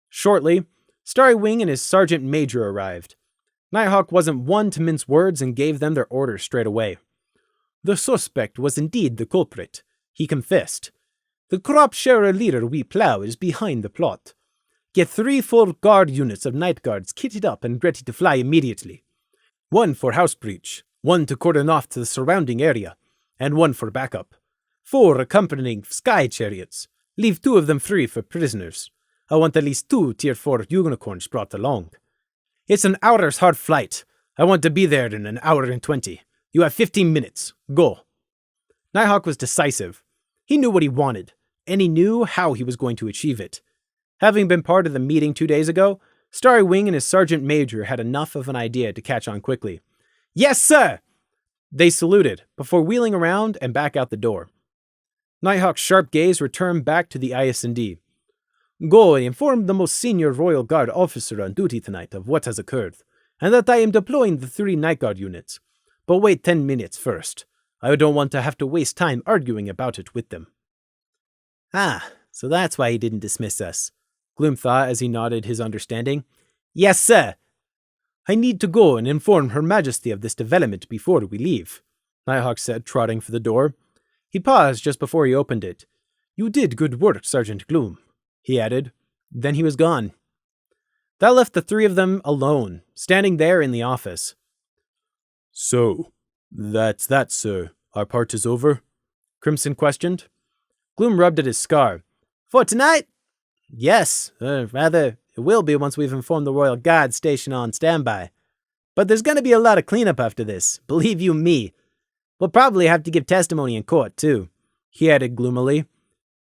Shortly, Starry Wing and his Sergeant Major arrived. Nighthawk wasn't one to mince words and gave them their orders straight away. The suspect was indeed the culprit, he confessed. The crop sharer leader Wheatplow is behind the plot. Get 3 full guard units of night guards kitted up and ready to fly immediately. 1 for house breach, 1 to cordon off to the surrounding area, and 1 for backup. 4 accompanying sky chariots. Leave 2 of them free for prisoners. I want at least 2 Tier 4 unicorns brought along. It's an hour's hard flight. I want to be there in an hour and 20. You have 15 minutes. Go. Nighthawk was decisive. He knew what he wanted, and he knew how he was going to achieve it. Having been part of the meeting 2 days ago, Starry Wing and his Sergeant Major had enough of an idea to catch on quickly. Yes, sir! They saluted, before wheeling around and back out the door. Nighthawk's sharp gaze returned back to the IS&D. Go and inform the most senior Royal Guard officer on duty tonight of what has occurred, and that I am deploying the 3 Night Guard units. But wait 10 minutes first. I don't want to have to waste time arguing about it with them. Ah, so that's why he didn't dismiss us, Gloom thought as he nodded his understanding. Yes, sir. I need to go and inform Her Majesty of this development before we leave, Nighthawk said, trotting for the door. He paused just before he opened it. You did good work, Sergeant Gloom, he added. Then he was gone. That left the 3 of them alone, standing there in the office. So, that's that, sir. Our part is over? Crimson questioned. Gloom rubbed at his scar. For tonight? Yes, rather, it will be once we've informed the Royal Guard station on standby. But there's going to be a lot of cleanup after this, believe you me. We'll probably have to give testimony in court, too, he added gloomily.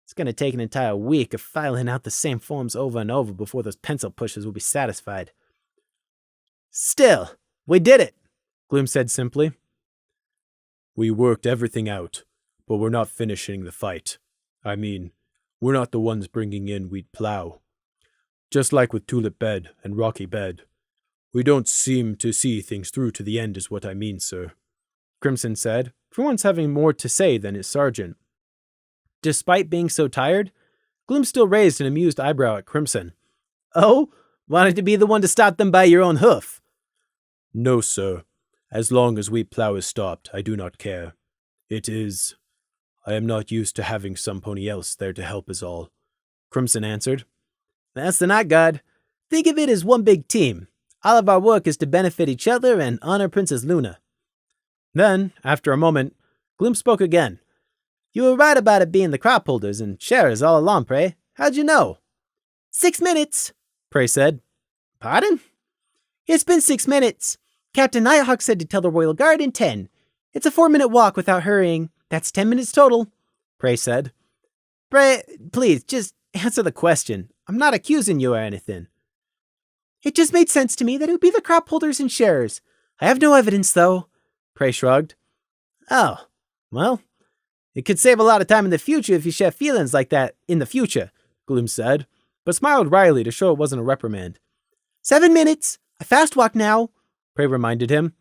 It's going to take an entire week of filing out the same forms over and over before those pencil pushers will be satisfied. Still, we did it, Gloom said simply. We worked everything out, but we're not finishing the fight. I mean, we're not the ones bringing in Wheatplow. Just like with Tulip Bed and Rocky Bed. We don't seem to see things through to the end is what I mean, sir, Crimson said, for once having more to say than his sergeant. Despite being so tired, Gloom still raised an amused eyebrow at Crimson. Oh? Wanted to be the one to stop them by your own hoof? No, sir. As long as Wheatplow is stopped, I do not care. I am not used to having somebody else there to help us all, Crimson answered. That's the Night Guard. Think of it as one big team. All of our work is to benefit each other and honor Princess Luna. Then, after a moment, Gloom spoke again. You were right about it being the crop holders and sharers all along, Prey. How'd you know? 6 minutes, Prey said. Pardon? It's been 6 minutes. Captain Nighthawk said to tell the Royal Guard in 10. It's a 4-minute walk without hurrying. That's 10 minutes total, Prey said. Prey, please, just answer the question. I'm not accusing you or anything. It just made sense to me that it would be the crop holders and sharers. I have no evidence, though, Prey shrugged. Oh, well, it could save a lot of time in the future if you share feelings like that in the future, Gloom said, but smiled wryly to show it wasn't a reprimand. 7 minutes. A fast walk now, Prey reminded him.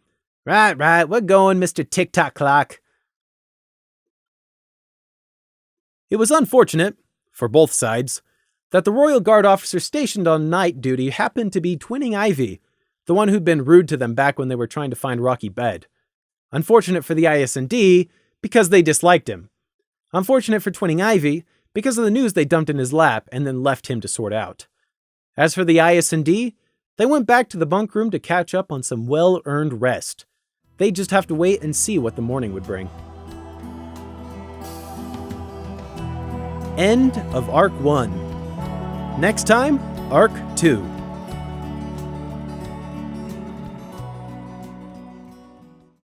Right, we're going, Mr. Tick-Tock Clock. It was unfortunate, for both sides, that the Royal Guard officer stationed on night duty happened to be Twinning Ivy, the one who'd been rude to them back when they were trying to find Rocky Bed. Unfortunate for the IS&D, because they disliked him. Unfortunate for Twinning Ivy, because of the news they dumped in his lap and then left him to sort out. As for the IS&D, they went back to the bunk room to catch up on some well-earned rest. They'd just have to wait and see what the morning would bring. End of Arc 1. Next time, Arc 2.